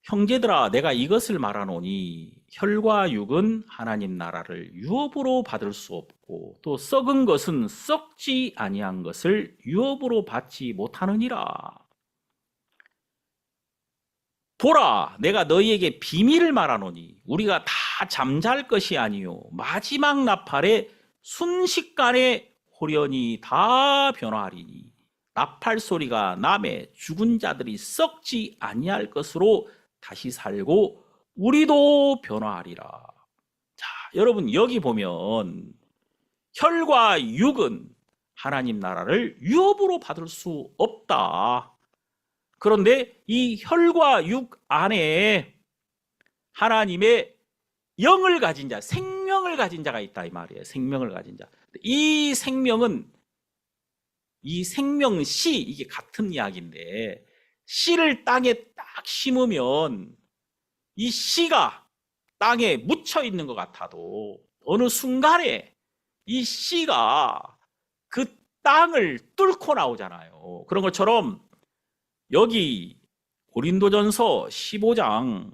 형제들아, 내가 이것을 말하노니 혈과 육은 하나님 나라를 유업으로 받을 수 없고 또 썩은 것은 썩지 아니한 것을 유업으로 받지 못하느니라. 보라, 내가 너희에게 비밀을 말하노니 우리가 다 잠잘 것이 아니요 마지막 나팔에 순식간에 호련히 다 변화하리니 나팔 소리가 남에 죽은 자들이 썩지 아니할 것으로 다시 살고 우리도 변화하리라. 자, 여러분 여기 보면 혈과 육은 하나님 나라를 유업으로 받을 수 없다. 그런데 이 혈과 육 안에 하나님의 영을 가진 자, 생명을 가진 자가 있다 이 말이에요. 생명을 가진 자. 이 생명은 이 생명씨, 이게 같은 이야기인데 씨를 땅에 딱 심으면 이 씨가 땅에 묻혀 있는 것 같아도 어느 순간에 이 씨가 그 땅을 뚫고 나오잖아요. 그런 것처럼 여기 고린도전서 15장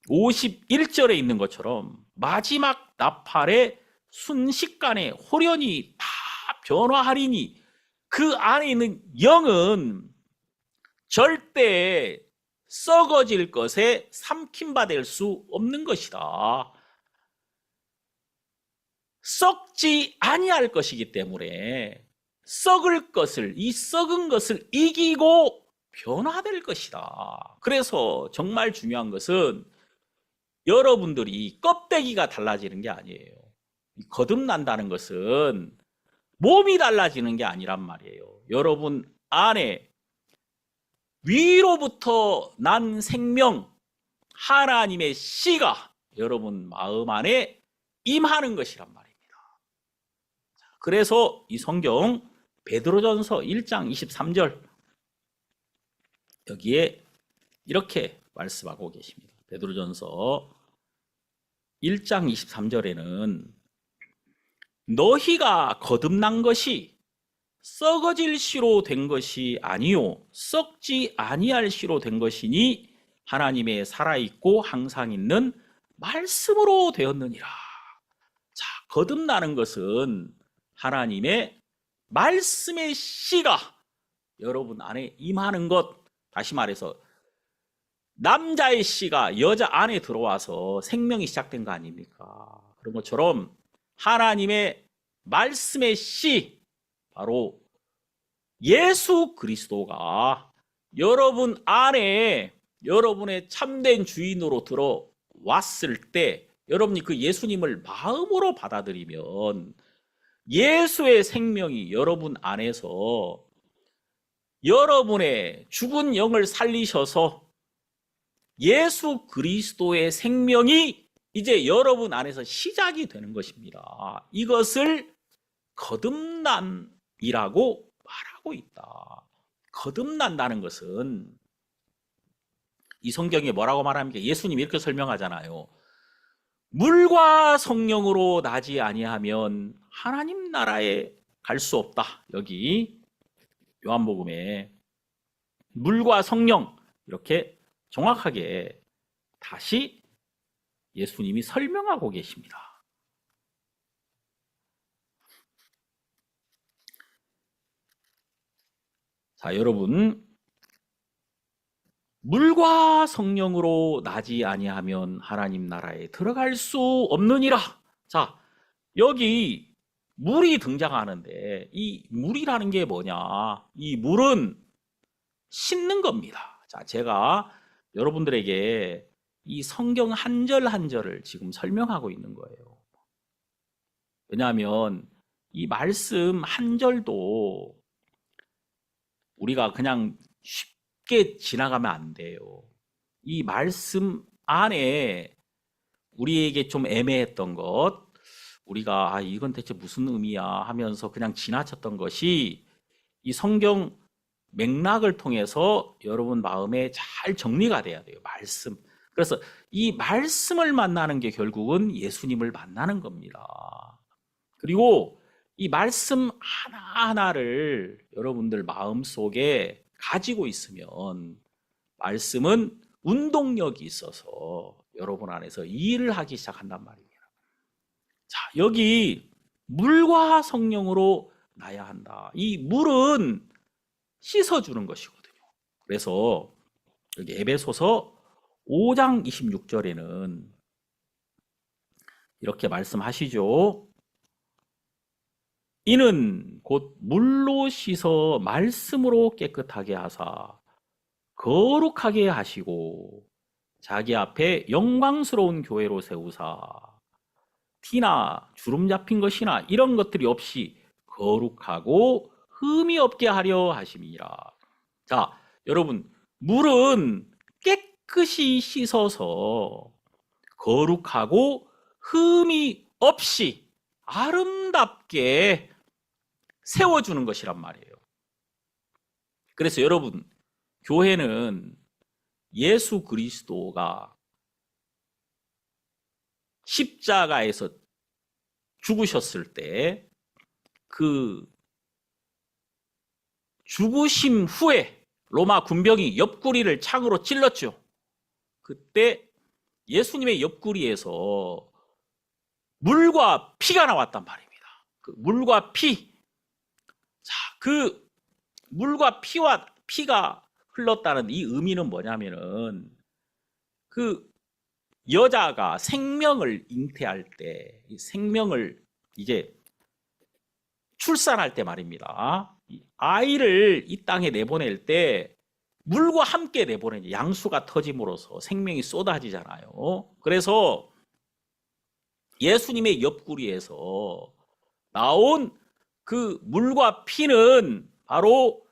51절에 있는 것처럼 마지막 나팔에 순식간에 호련히 다 변화하리니 그 안에 있는 영은 절대 썩어질 것에 삼킴받을 수 없는 것이다. 썩지 아니할 것이기 때문에 썩을 것을, 이 썩은 것을 이기고 변화될 것이다. 그래서 정말 중요한 것은 여러분들이 껍데기가 달라지는 게 아니에요. 거듭난다는 것은 몸이 달라지는 게 아니란 말이에요. 여러분 안에 위로부터 난 생명, 하나님의 씨가 여러분 마음 안에 임하는 것이란 말입니다. 그래서 이 성경 베드로전서 1장 23절 여기에 이렇게 말씀하고 계십니다. 베드로전서 1장 23절에는 너희가 거듭난 것이 썩어질 씨로 된 것이 아니요 썩지 아니할 씨로 된 것이니 하나님의 살아있고 항상 있는 말씀으로 되었느니라. 자, 거듭나는 것은 하나님의 말씀의 씨가 여러분 안에 임하는 것, 다시 말해서 남자의 씨가 여자 안에 들어와서 생명이 시작된 거 아닙니까? 그런 것처럼 하나님의 말씀의 씨, 바로 예수 그리스도가 여러분 안에 여러분의 참된 주인으로 들어왔을 때 여러분이 그 예수님을 마음으로 받아들이면 예수의 생명이 여러분 안에서 여러분의 죽은 영을 살리셔서 예수 그리스도의 생명이 이제 여러분 안에서 시작이 되는 것입니다. 이것을 거듭남이라고 말하고 있다. 거듭난다는 것은 이 성경에 뭐라고 말합니까? 예수님이 이렇게 설명하잖아요. 물과 성령으로 나지 아니하면 하나님 나라에 갈 수 없다. 여기 요한복음에 물과 성령 이렇게 정확하게 다시 예수님이 설명하고 계십니다. 자, 여러분, 물과 성령으로 나지 아니하면 하나님 나라에 들어갈 수 없느니라. 자, 여기 물이 등장하는데 이 물이라는 게 뭐냐? 이 물은 씻는 겁니다. 자, 제가 여러분들에게 이 성경 한 절 한 절을 지금 설명하고 있는 거예요. 왜냐하면 이 말씀 한 절도 우리가 그냥 쉽게 지나가면 안 돼요. 이 말씀 안에 우리에게 좀 애매했던 것, 우리가 이건 대체 무슨 의미야 하면서 그냥 지나쳤던 것이 이 성경 맥락을 통해서 여러분 마음에 잘 정리가 돼야 돼요. 말씀. 그래서 이 말씀을 만나는 게 결국은 예수님을 만나는 겁니다. 그리고 이 말씀 하나하나를 여러분들 마음속에 가지고 있으면 말씀은 운동력이 있어서 여러분 안에서 일을 하기 시작한단 말입니다. 자, 여기 물과 성령으로 나야 한다. 이 물은 씻어주는 것이거든요. 그래서 여기 에베소서 5장 26절에는 이렇게 말씀하시죠. 이는 곧 물로 씻어 말씀으로 깨끗하게 하사 거룩하게 하시고 자기 앞에 영광스러운 교회로 세우사 티나 주름 잡힌 것이나 이런 것들이 없이 거룩하고 흠이 없게 하려 하심이라. 자, 여러분, 물은 깨끗이 씻어서 거룩하고 흠이 없이 아름답게 세워주는 것이란 말이에요. 그래서 여러분, 교회는 예수 그리스도가 십자가에서 죽으셨을 때 그 죽으심 후에 로마 군병이 옆구리를 창으로 찔렀죠. 그때 예수님의 옆구리에서 물과 피가 나왔단 말입니다. 그 물과 피. 자, 그 물과 피가 흘렀다는 이 의미는 뭐냐면은 그 여자가 생명을 잉태할 때, 생명을 이제 출산할 때 말입니다. 아이를 이 땅에 내보낼 때 물과 함께 내보내죠. 양수가 터짐으로써 생명이 쏟아지잖아요. 그래서 예수님의 옆구리에서 나온 그 물과 피는 바로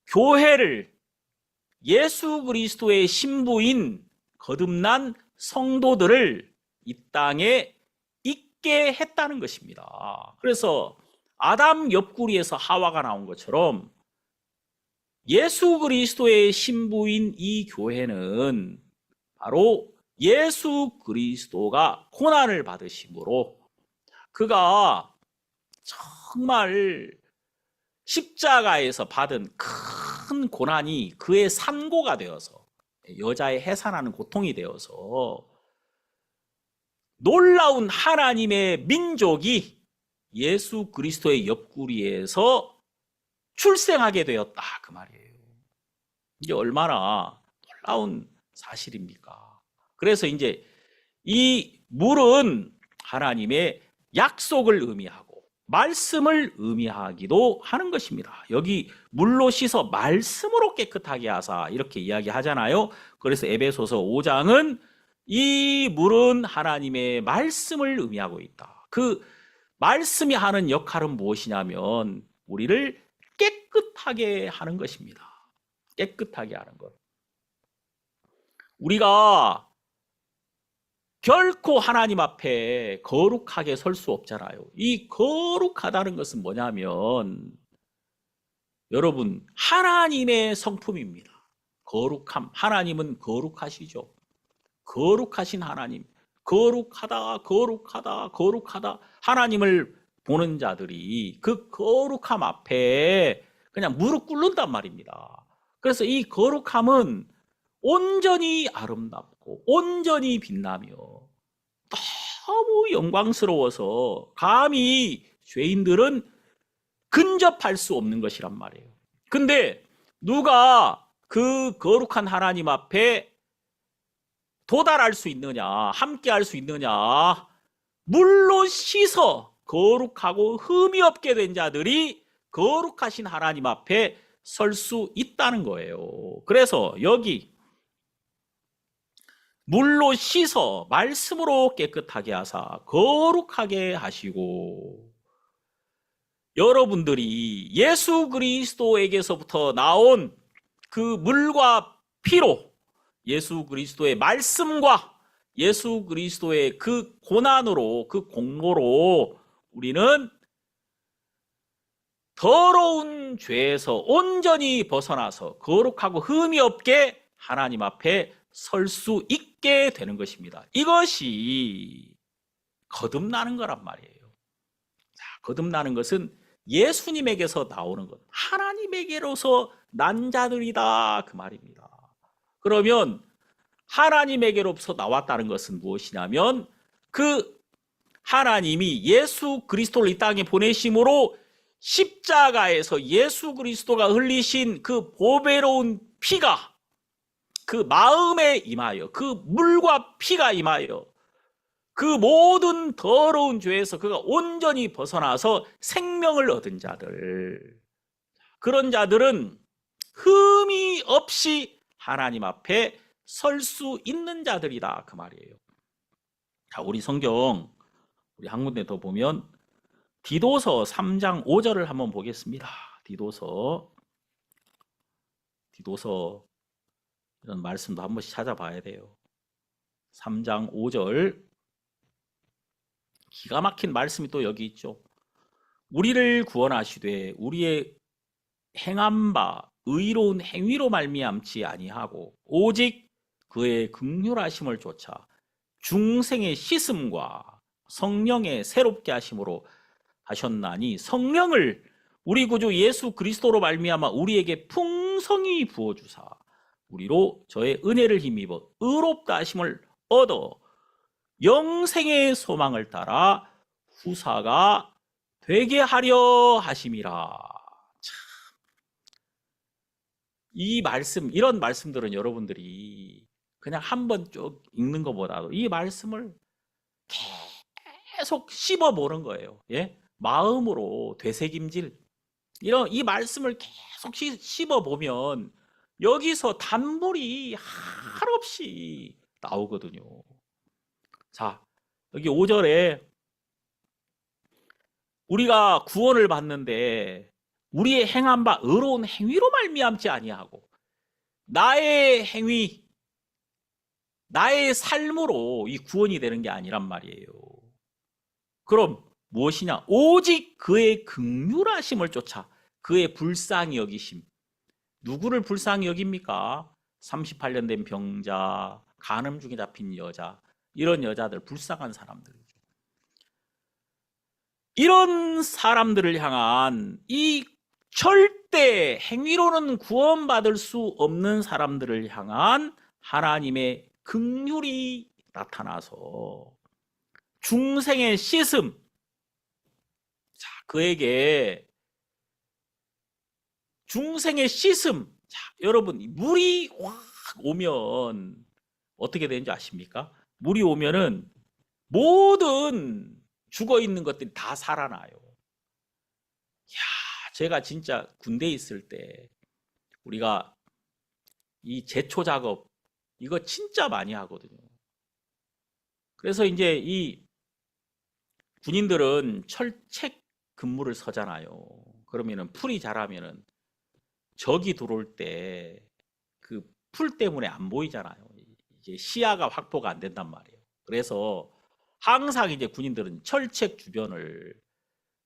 교회를 예수 그리스도의 신부인 거듭난 성도들을 이 땅에 있게 했다는 것입니다. 그래서 아담 옆구리에서 하와가 나온 것처럼 예수 그리스도의 신부인 이 교회는 바로 예수 그리스도가 고난을 받으심으로 그가 정말 십자가에서 받은 큰 고난이 그의 산고가 되어서 여자의 해산하는 고통이 되어서 놀라운 하나님의 민족이 예수 그리스도의 옆구리에서 출생하게 되었다 그 말이에요. 이게 얼마나 놀라운 사실입니까? 그래서 이제 이 물은 하나님의 약속을 의미하고 말씀을 의미하기도 하는 것입니다. 여기 물로 씻어 말씀으로 깨끗하게 하사 이렇게 이야기하잖아요. 그래서 에베소서 5장은 이 물은 하나님의 말씀을 의미하고 있다. 그 말씀이 하는 역할은 무엇이냐면 우리를 깨끗하게 하는 것입니다. 깨끗하게 하는 것. 우리가 결코 하나님 앞에 거룩하게 설 수 없잖아요. 이 거룩하다는 것은 뭐냐면 여러분 하나님의 성품입니다. 거룩함. 하나님은 거룩하시죠. 거룩하신 하나님. 거룩하다 하나님을 보는 자들이 그 거룩함 앞에 그냥 무릎 꿇는단 말입니다. 그래서 이 거룩함은 온전히 아름답고 온전히 빛나며 너무 영광스러워서 감히 죄인들은 근접할 수 없는 것이란 말이에요. 근데 누가 그 거룩한 하나님 앞에 도달할 수 있느냐, 함께 할 수 있느냐, 물로 씻어 거룩하고 흠이 없게 된 자들이 거룩하신 하나님 앞에 설 수 있다는 거예요. 그래서 여기 물로 씻어 말씀으로 깨끗하게 하사 거룩하게 하시고 여러분들이 예수 그리스도에게서부터 나온 그 물과 피로 예수 그리스도의 말씀과 예수 그리스도의 그 고난으로, 그 공로로 우리는 더러운 죄에서 온전히 벗어나서 거룩하고 흠이 없게 하나님 앞에 설 수 있게 되는 것입니다. 이것이 거듭나는 거란 말이에요. 자, 거듭나는 것은 예수님에게서 나오는 것, 하나님에게로서 난 자들이다 그 말입니다. 그러면 하나님에게로서 나왔다는 것은 무엇이냐면 그 하나님이 예수 그리스도를 이 땅에 보내심으로 십자가에서 예수 그리스도가 흘리신 그 보배로운 피가 그 마음에 임하여, 그 물과 피가 임하여 그 모든 더러운 죄에서 그가 온전히 벗어나서 생명을 얻은 자들, 그런 자들은 흠이 없이 하나님 앞에 설 수 있는 자들이다 그 말이에요. 자, 우리 성경 우리 한 군데 더 보면 디도서 3장 5절을 한번 보겠습니다. 디도서 이런 말씀도 한 번씩 찾아봐야 돼요. 3장 5절 기가 막힌 말씀이 또 여기 있죠. 우리를 구원하시되 우리의 행한 바 의로운 행위로 말미암지 아니하고 오직 그의 긍휼하심을 좇아 중생의 씻음과 성령의 새롭게 하심으로 하셨나니 성령을 우리 구주 예수 그리스도로 말미암아 우리에게 풍성히 부어주사 우리로 저의 은혜를 힘입어 의롭다 하심을 얻어 영생의 소망을 따라 후사가 되게 하려 하심이라. 참, 이 말씀, 이런 말씀들은 여러분들이 그냥 한번 쭉 읽는 것보다도 이 말씀을 계속 씹어보는 거예요. 예? 마음으로 되새김질, 이 말씀을 계속 씹어보면 여기서 단물이 한없이 나오거든요. 자, 여기 5절에 우리가 구원을 받는데 우리의 행한 바 의로운 행위로 말미암지 아니하고 나의 행위, 나의 삶으로 이 구원이 되는 게 아니란 말이에요. 그럼 무엇이냐? 오직 그의 긍휼하심을 쫓아 그의 불쌍히 여기심. 누구를 불쌍히 여깁니까? 38년 된 병자, 간음 중에 잡힌 여자, 이런 여자들, 불쌍한 사람들이죠. 이런 사람들을 향한 이 절대 행위로는 구원받을 수 없는 사람들을 향한 하나님의 긍휼이 나타나서 중생의 씻음, 자, 그에게 중생의 씻음. 자, 여러분, 물이 확 오면 어떻게 되는지 아십니까? 물이 오면은 모든 죽어 있는 것들이 다 살아나요. 야, 제가 진짜 군대에 있을 때 우리가 이 제초 작업 이거 진짜 많이 하거든요. 그래서 이제 이 군인들은 철책 근무를 서잖아요. 그러면은 풀이 자라면은 적이 들어올 때 그 풀 때문에 안 보이잖아요. 이제 시야가 확보가 안 된단 말이에요. 그래서 항상 이제 군인들은 철책 주변을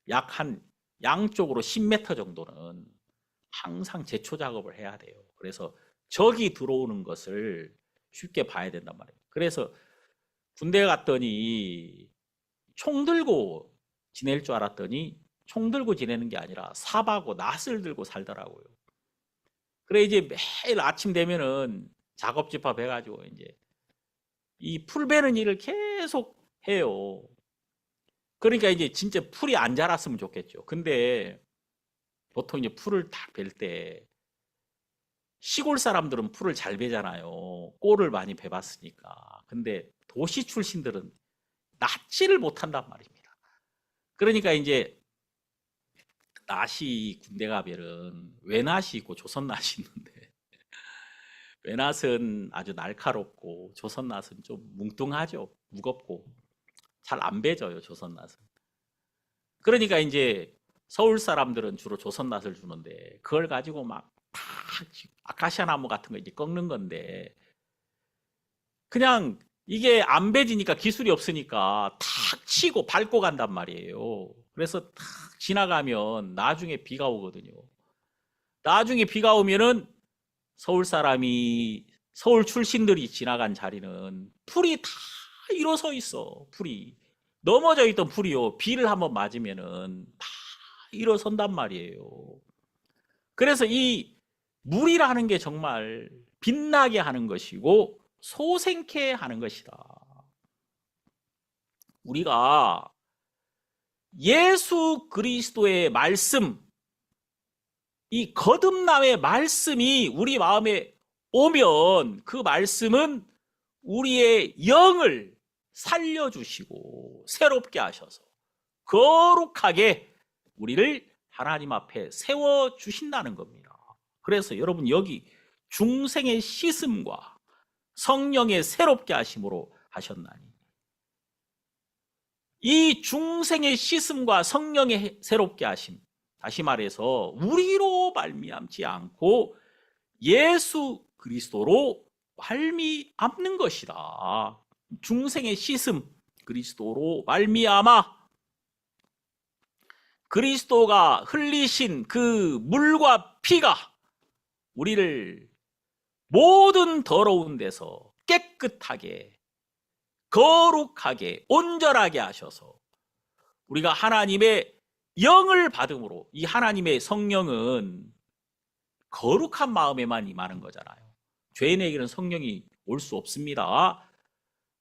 약 한 양쪽으로 10m 정도는 항상 제초 작업을 해야 돼요. 그래서 적이 들어오는 것을 쉽게 봐야 된단 말이에요. 그래서 군대 갔더니 총 들고 지낼 줄 알았더니 총 들고 지내는 게 아니라 삽하고 낫을 들고 살더라고요. 그래 이제 매일 아침 되면은 작업 집합 해가지고 이제 이 풀 베는 일을 계속 해요. 그러니까 이제 진짜 풀이 안 자랐으면 좋겠죠. 근데 보통 이제 풀을 딱 벨 때 시골 사람들은 풀을 잘 베잖아요. 꼴을 많이 베봤으니까. 근데 도시 출신들은 낫지를 못한단 말입니다. 그러니까 이제 낫이 군대 가면은 외낫이 있고 조선낫이 있는데 외낫은 아주 날카롭고 조선낫은 좀 뭉뚱하죠. 무겁고 잘 안 베져요. 조선낫은. 그러니까 이제 서울 사람들은 주로 조선낫을 주는데 그걸 가지고 막 아카시아 나무 같은 거 이제 꺾는 건데 그냥 이게 안 배지니까 기술이 없으니까 탁 치고 밟고 간단 말이에요. 그래서 탁 지나가면 나중에 비가 오거든요. 나중에 비가 오면은 서울 사람이 서울 출신들이 지나간 자리는 풀이 다 일어서 있어. 풀이 넘어져 있던 풀이요. 비를 한번 맞으면은 다 일어선단 말이에요. 그래서 이 물이라는 게 정말 빛나게 하는 것이고 소생케 하는 것이다. 우리가 예수 그리스도의 말씀, 이 거듭남의 말씀이 우리 마음에 오면 그 말씀은 우리의 영을 살려주시고 새롭게 하셔서 거룩하게 우리를 하나님 앞에 세워주신다는 겁니다. 그래서 여러분 여기 중생의 씻음과 성령의 새롭게 하심으로 하셨나니, 이 중생의 씻음과 성령의 새롭게 하심, 다시 말해서 우리로 말미암지 않고 예수 그리스도로 말미암는 것이다. 중생의 씻음, 그리스도로 말미암아 그리스도가 흘리신 그 물과 피가 우리를 모든 더러운 데서 깨끗하게, 거룩하게, 온전하게 하셔서 우리가 하나님의 영을 받음으로, 이 하나님의 성령은 거룩한 마음에만 임하는 거잖아요. 죄인에게는 성령이 올 수 없습니다.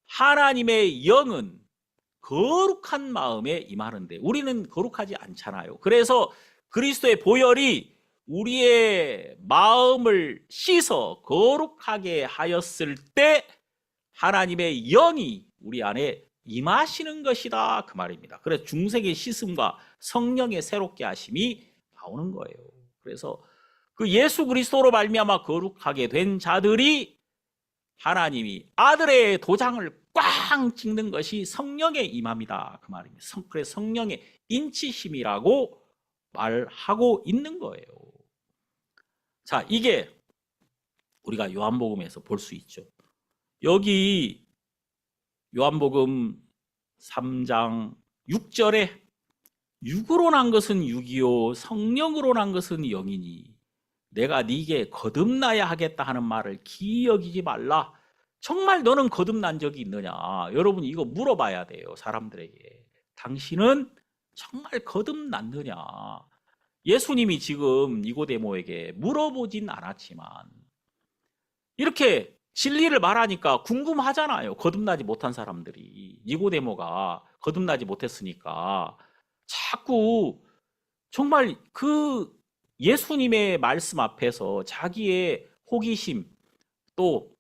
하나님의 영은 거룩한 마음에 임하는데 우리는 거룩하지 않잖아요. 그래서 그리스도의 보혈이 우리의 마음을 씻어 거룩하게 하였을 때 하나님의 영이 우리 안에 임하시는 것이다, 그 말입니다. 그래서 중생의 씻음과 성령의 새롭게 하심이 나오는 거예요. 그래서 그 예수 그리스도로 말미암아 거룩하게 된 자들이 하나님이 아들의 도장을 꽝 찍는 것이 성령의 임함이다, 그 말입니다. 그래서 성령의 인치심이라고 말하고 있는 거예요. 자, 이게 우리가 요한복음에서 볼 수 있죠. 여기 요한복음 3장 6절에 육으로 난 것은 육이요 성령으로 난 것은 영이니 내가 네게 거듭나야 하겠다 하는 말을 기억이지 말라. 정말 너는 거듭난 적이 있느냐? 여러분 이거 물어봐야 돼요, 사람들에게. 당신은 정말 거듭났느냐? 예수님이 지금 니고데모에게 물어보진 않았지만 이렇게 진리를 말하니까 궁금하잖아요. 거듭나지 못한 사람들이. 니고데모가 거듭나지 못했으니까 자꾸 정말 그 예수님의 말씀 앞에서 자기의 호기심, 또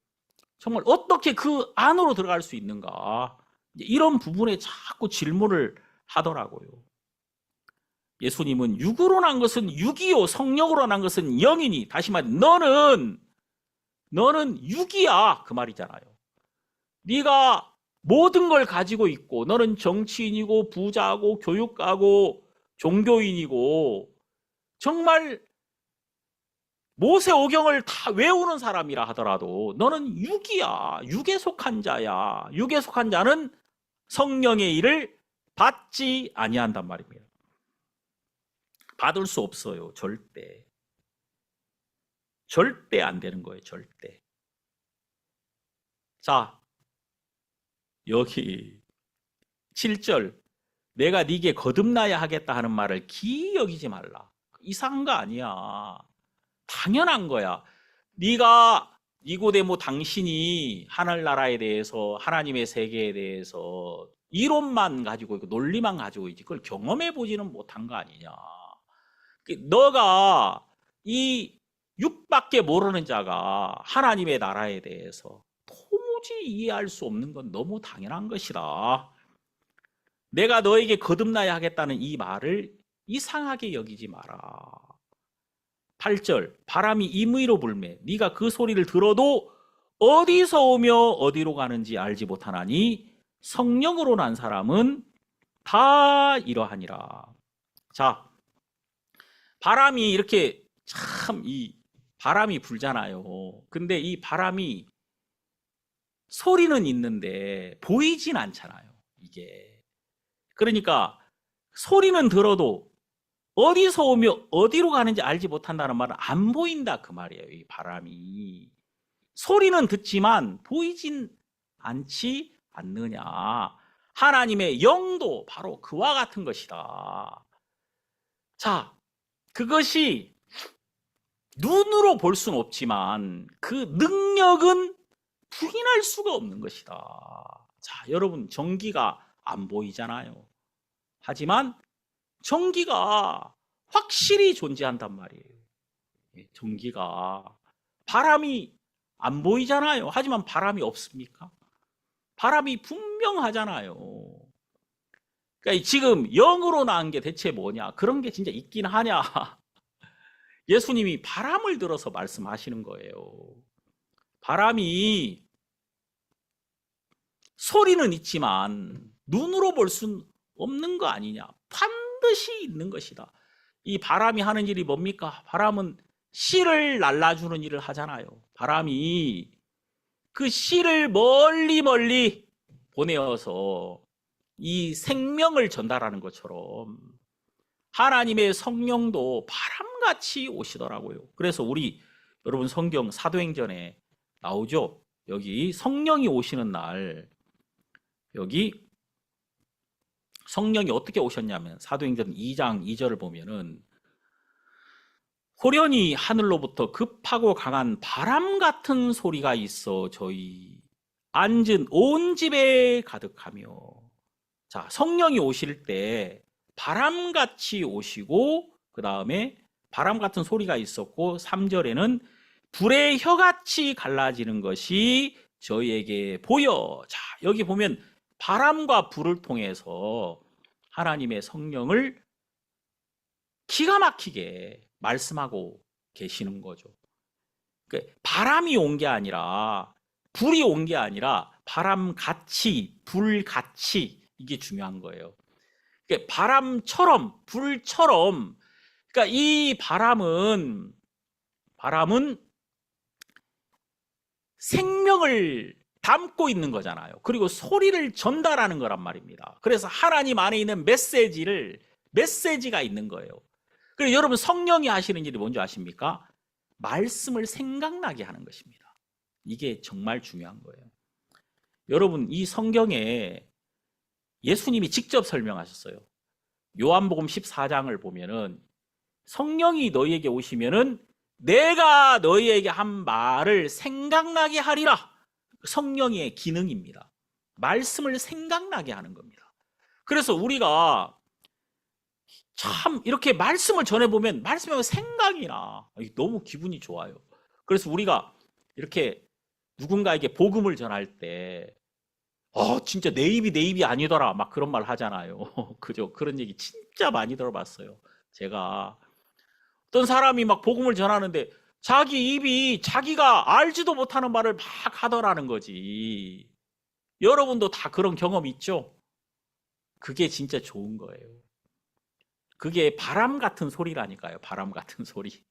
정말 어떻게 그 안으로 들어갈 수 있는가, 이런 부분에 자꾸 질문을 하더라고요. 예수님은 육으로 난 것은 육이요 성령으로 난 것은 영이니, 다시 말해 너는 육이야, 그 말이잖아요. 네가 모든 걸 가지고 있고 너는 정치인이고 부자고 교육가고 종교인이고 정말 모세오경을 다 외우는 사람이라 하더라도 너는 육이야. 육에 속한 자야. 육에 속한 자는 성령의 일을 받지 아니한단 말입니다. 받을 수 없어요. 절대. 절대 안 되는 거예요. 절대. 자, 여기 7절, 내가 네게 거듭나야 하겠다 하는 말을 기억이지 말라. 이상한 거 아니야. 당연한 거야. 네가 니고데모 당신이 하늘나라에 대해서, 하나님의 세계에 대해서 이론만 가지고 있고 논리만 가지고 있지 그걸 경험해 보지는 못한 거 아니냐. 너가 이 육밖에 모르는 자가 하나님의 나라에 대해서 도무지 이해할 수 없는 건 너무 당연한 것이다. 내가 너에게 거듭나야 하겠다는 이 말을 이상하게 여기지 마라. 8절, 바람이 임의로 불매 네가 그 소리를 들어도 어디서 오며 어디로 가는지 알지 못하나니 성령으로 난 사람은 다 이러하니라. 자, 바람이 이렇게 참 이 바람이 불잖아요. 근데 이 바람이 소리는 있는데 보이진 않잖아요, 이게. 그러니까 소리는 들어도 어디서 오며 어디로 가는지 알지 못한다는 말은 안 보인다 그 말이에요. 이 바람이. 소리는 듣지만 보이진 않지 않느냐. 하나님의 영도 바로 그와 같은 것이다. 자, 그것이 눈으로 볼 수는 없지만 그 능력은 부인할 수가 없는 것이다. 자, 여러분, 전기가 안 보이잖아요. 하지만 전기가 확실히 존재한단 말이에요. 전기가. 바람이 안 보이잖아요. 하지만 바람이 없습니까? 바람이 분명하잖아요. 그러니까 지금 영으로 나온 게 대체 뭐냐? 그런 게 진짜 있긴 하냐? 예수님이 바람을 들어서 말씀하시는 거예요. 바람이 소리는 있지만 눈으로 볼 수는 없는 거 아니냐? 반드시 있는 것이다. 이 바람이 하는 일이 뭡니까? 바람은 씨를 날라주는 일을 하잖아요. 바람이 그 씨를 멀리 멀리 보내어서 이 생명을 전달하는 것처럼 하나님의 성령도 바람같이 오시더라고요. 그래서 우리 여러분 성경 사도행전에 나오죠. 여기 성령이 오시는 날, 여기 성령이 어떻게 오셨냐면 사도행전 2장 2절을 보면은 호련히 하늘로부터 급하고 강한 바람 같은 소리가 있어 저희 앉은 온 집에 가득하며. 자, 성령이 오실 때 바람같이 오시고 그 다음에 바람 같은 소리가 있었고 3절에는 불의 혀같이 갈라지는 것이 저희에게 보여. 자, 여기 보면 바람과 불을 통해서 하나님의 성령을 기가 막히게 말씀하고 계시는 거죠. 그러니까 바람이 온 게 아니라 불이 온 게 아니라 바람같이 불같이 이게 중요한 거예요. 그러니까 바람처럼 불처럼 그러니까 이 바람은 생명을 담고 있는 거잖아요. 그리고 소리를 전달하는 거란 말입니다. 그래서 하나님 안에 있는 메시지가 있는 거예요. 그리고 여러분 성령이 하시는 일이 뭔지 아십니까? 말씀을 생각나게 하는 것입니다. 이게 정말 중요한 거예요. 여러분 이 성경에 예수님이 직접 설명하셨어요. 요한복음 14장을 보면은 성령이 너희에게 오시면은 내가 너희에게 한 말을 생각나게 하리라. 성령의 기능입니다. 말씀을 생각나게 하는 겁니다. 그래서 우리가 참 이렇게 말씀을 전해보면 말씀하면 생각이 나. 너무 기분이 좋아요. 그래서 우리가 이렇게 누군가에게 복음을 전할 때 진짜 내 입이 아니더라 막 그런 말 하잖아요. 그죠? 그런 얘기 진짜 많이 들어봤어요. 제가 어떤 사람이 막 복음을 전하는데 자기 입이 자기가 알지도 못하는 말을 막 하더라는 거지. 여러분도 다 그런 경험 있죠? 그게 진짜 좋은 거예요. 그게 바람 같은 소리라니까요. 바람 같은 소리.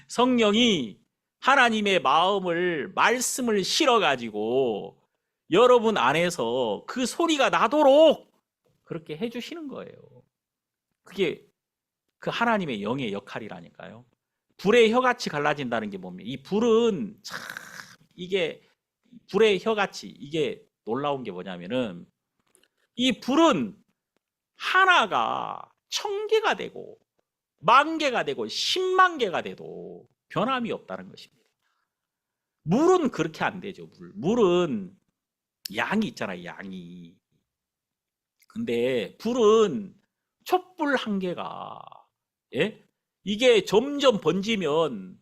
성령이 하나님의 말씀을 실어가지고 여러분 안에서 그 소리가 나도록 그렇게 해주시는 거예요. 그게 그 하나님의 영의 역할이라니까요. 불의 혀같이 갈라진다는 게 뭡니까? 이 불은 참 이게 불의 혀같이 이게 놀라운 게 뭐냐면은 이 불은 하나가 1000개가 되고 10,000개가 되고 100,000개가 돼도 변함이 없다는 것입니다. 물은 그렇게 안 되죠. 물은 양이 있잖아요. 양이. 근데 불은 촛불 한 개가 이게 점점 번지면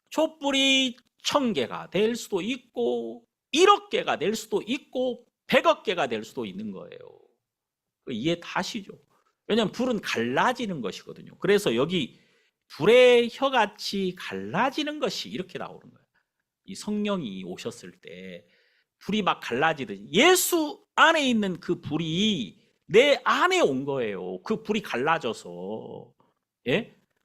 촛불이 1000개가 될 수도 있고 1억 개가 될 수도 있고 100억 개가 될 수도 있는 거예요. 이해 다 하시죠? 왜냐하면 불은 갈라지는 것이거든요. 그래서 여기 불의 혀같이 갈라지는 것이 이렇게 나오는 거예요. 이 성령이 오셨을 때 불이 막 갈라지듯이 예수 안에 있는 그 불이 내 안에 온 거예요. 그 불이 갈라져서.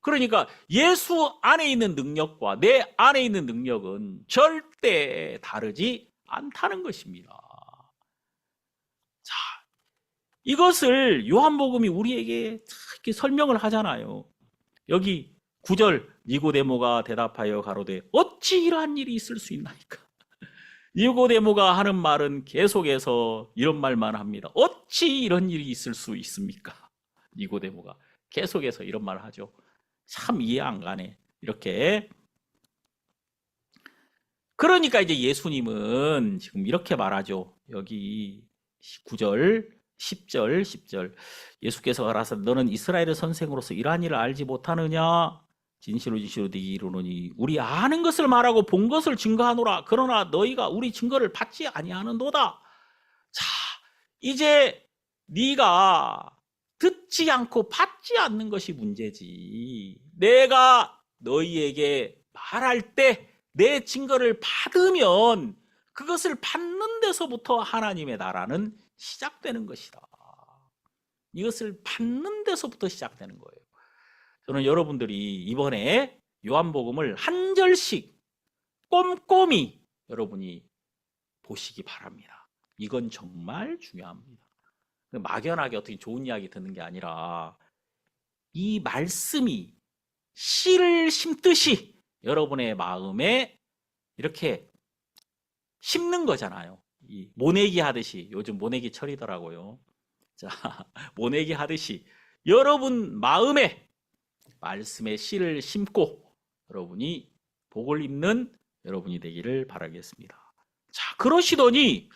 그러니까 예수 안에 있는 능력과 내 안에 있는 능력은 절대 다르지 않다는 것입니다. 자, 이것을 요한복음이 우리에게 이렇게 설명을 하잖아요. 여기 9절 니고데모가 대답하여 가로되 어찌 이러한 일이 있을 수 있나이까. 니고데모가 하는 말은 계속해서 이런 말만 합니다. 어찌 이런 일이 있을 수 있습니까? 니고데모가 계속해서 이런 말을 하죠. 참 이해 안 가네. 이렇게. 그러니까 이제 예수님은 지금 이렇게 말하죠. 여기 9절, 10절. 예수께서 가라사 너는 이스라엘의 선생으로서 이러한 일을 알지 못하느냐? 진실로 네게 이르노니 우리 아는 것을 말하고 본 것을 증거하노라. 그러나 너희가 우리 증거를 받지 아니하는도다. 자, 이제 네가 듣지 않고 받지 않는 것이 문제지. 내가 너희에게 말할 때 내 증거를 받으면 그것을 받는 데서부터 하나님의 나라는 시작되는 것이다. 이것을 받는 데서부터 시작되는 거예요. 저는 여러분들이 이번에 요한복음을 한 절씩 꼼꼼히 여러분이 보시기 바랍니다. 이건 정말 중요합니다. 막연하게 어떻게 좋은 이야기 듣는 게 아니라 이 말씀이 씨를 심듯이 여러분의 마음에 이렇게 심는 거잖아요. 이 모내기 하듯이, 요즘 모내기 철이더라고요. 자, 모내기 하듯이 여러분 마음에 말씀의 씨를 심고 여러분이 복을 입는 여러분이 되기를 바라겠습니다. 자, 그러시더니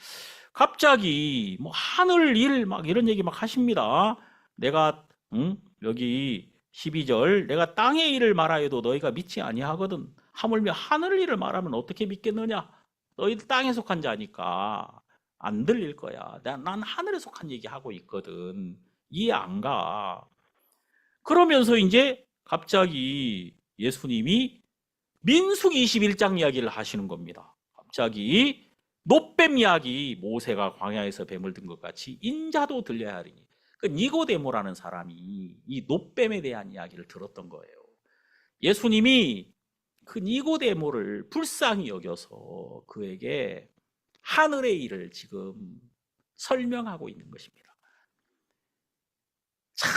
갑자기 뭐 하늘 일 막 이런 얘기 막 하십니다. 내가 여기 12절 내가 땅의 일을 말하여도 너희가 믿지 아니하거든. 하물며 하늘 일을 말하면 어떻게 믿겠느냐? 너희들 땅에 속한 자니까 안 들릴 거야. 난 하늘에 속한 얘기하고 있거든. 이해 안 가. 그러면서 이제 갑자기 예수님이 민수기 21장 이야기를 하시는 겁니다. 갑자기 놋뱀 이야기, 모세가 광야에서 뱀을 든 것 같이 인자도 들려야 하리니. 그 니고데모라는 사람이 이 놋뱀에 대한 이야기를 들었던 거예요. 예수님이 그 니고데모를 불쌍히 여겨서 그에게 하늘의 일을 지금 설명하고 있는 것입니다. 참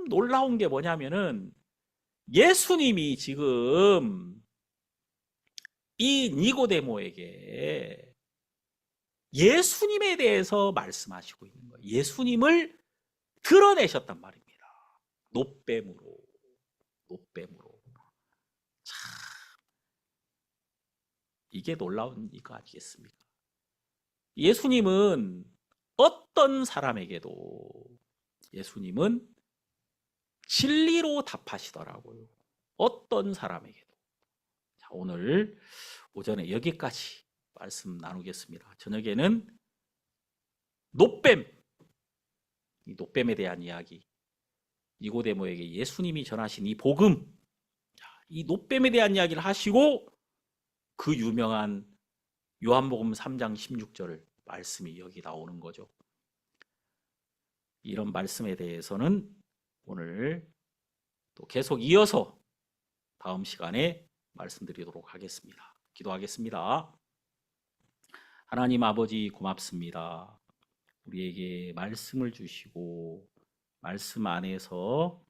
놀라운 게 뭐냐면은 예수님이 지금 이 니고데모에게 예수님에 대해서 말씀하시고 있는 거예요. 예수님을 드러내셨단 말입니다. 놋뱀으로. 참, 이게 놀라운 이거 아니겠습니까? 예수님은 어떤 사람에게도 예수님은 진리로 답하시더라고요. 어떤 사람에게도. 자, 오늘 오전에 여기까지 말씀 나누겠습니다. 저녁에는 놋뱀, 이 놋뱀에 대한 이야기, 니고데모에게 예수님이 전하신 이 복음, 이 놋뱀에 대한 이야기를 하시고 그 유명한 요한복음 3장 16절 말씀이 여기 나오는 거죠. 이런 말씀에 대해서는 오늘 또 계속 이어서 다음 시간에 말씀드리도록 하겠습니다. 기도하겠습니다. 하나님 아버지 고맙습니다. 우리에게 말씀을 주시고 말씀 안에서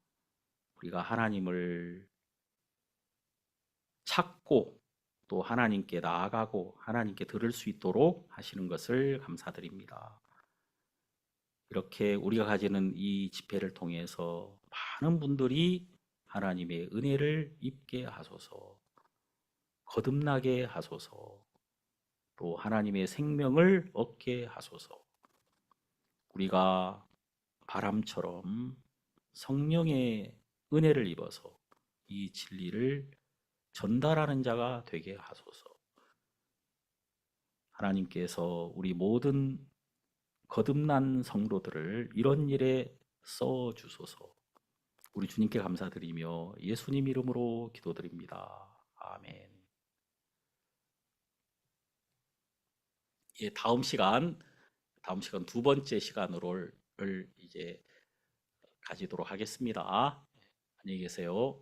우리가 하나님을 찾고 또 하나님께 나아가고 하나님께 들을 수 있도록 하시는 것을 감사드립니다. 이렇게 우리가 가지는 이 집회를 통해서 많은 분들이 하나님의 은혜를 입게 하소서, 거듭나게 하소서, 또 하나님의 생명을 얻게 하소서. 우리가 바람처럼 성령의 은혜를 입어서 이 진리를 전달하는 자가 되게 하소서. 하나님께서 우리 모든 거듭난 성도들을 이런 일에 써 주소서. 우리 주님께 감사드리며 예수님 이름으로 기도드립니다. 아멘. 예, 다음 시간 두 번째 시간을 이제 가지도록 하겠습니다. 안녕히 계세요.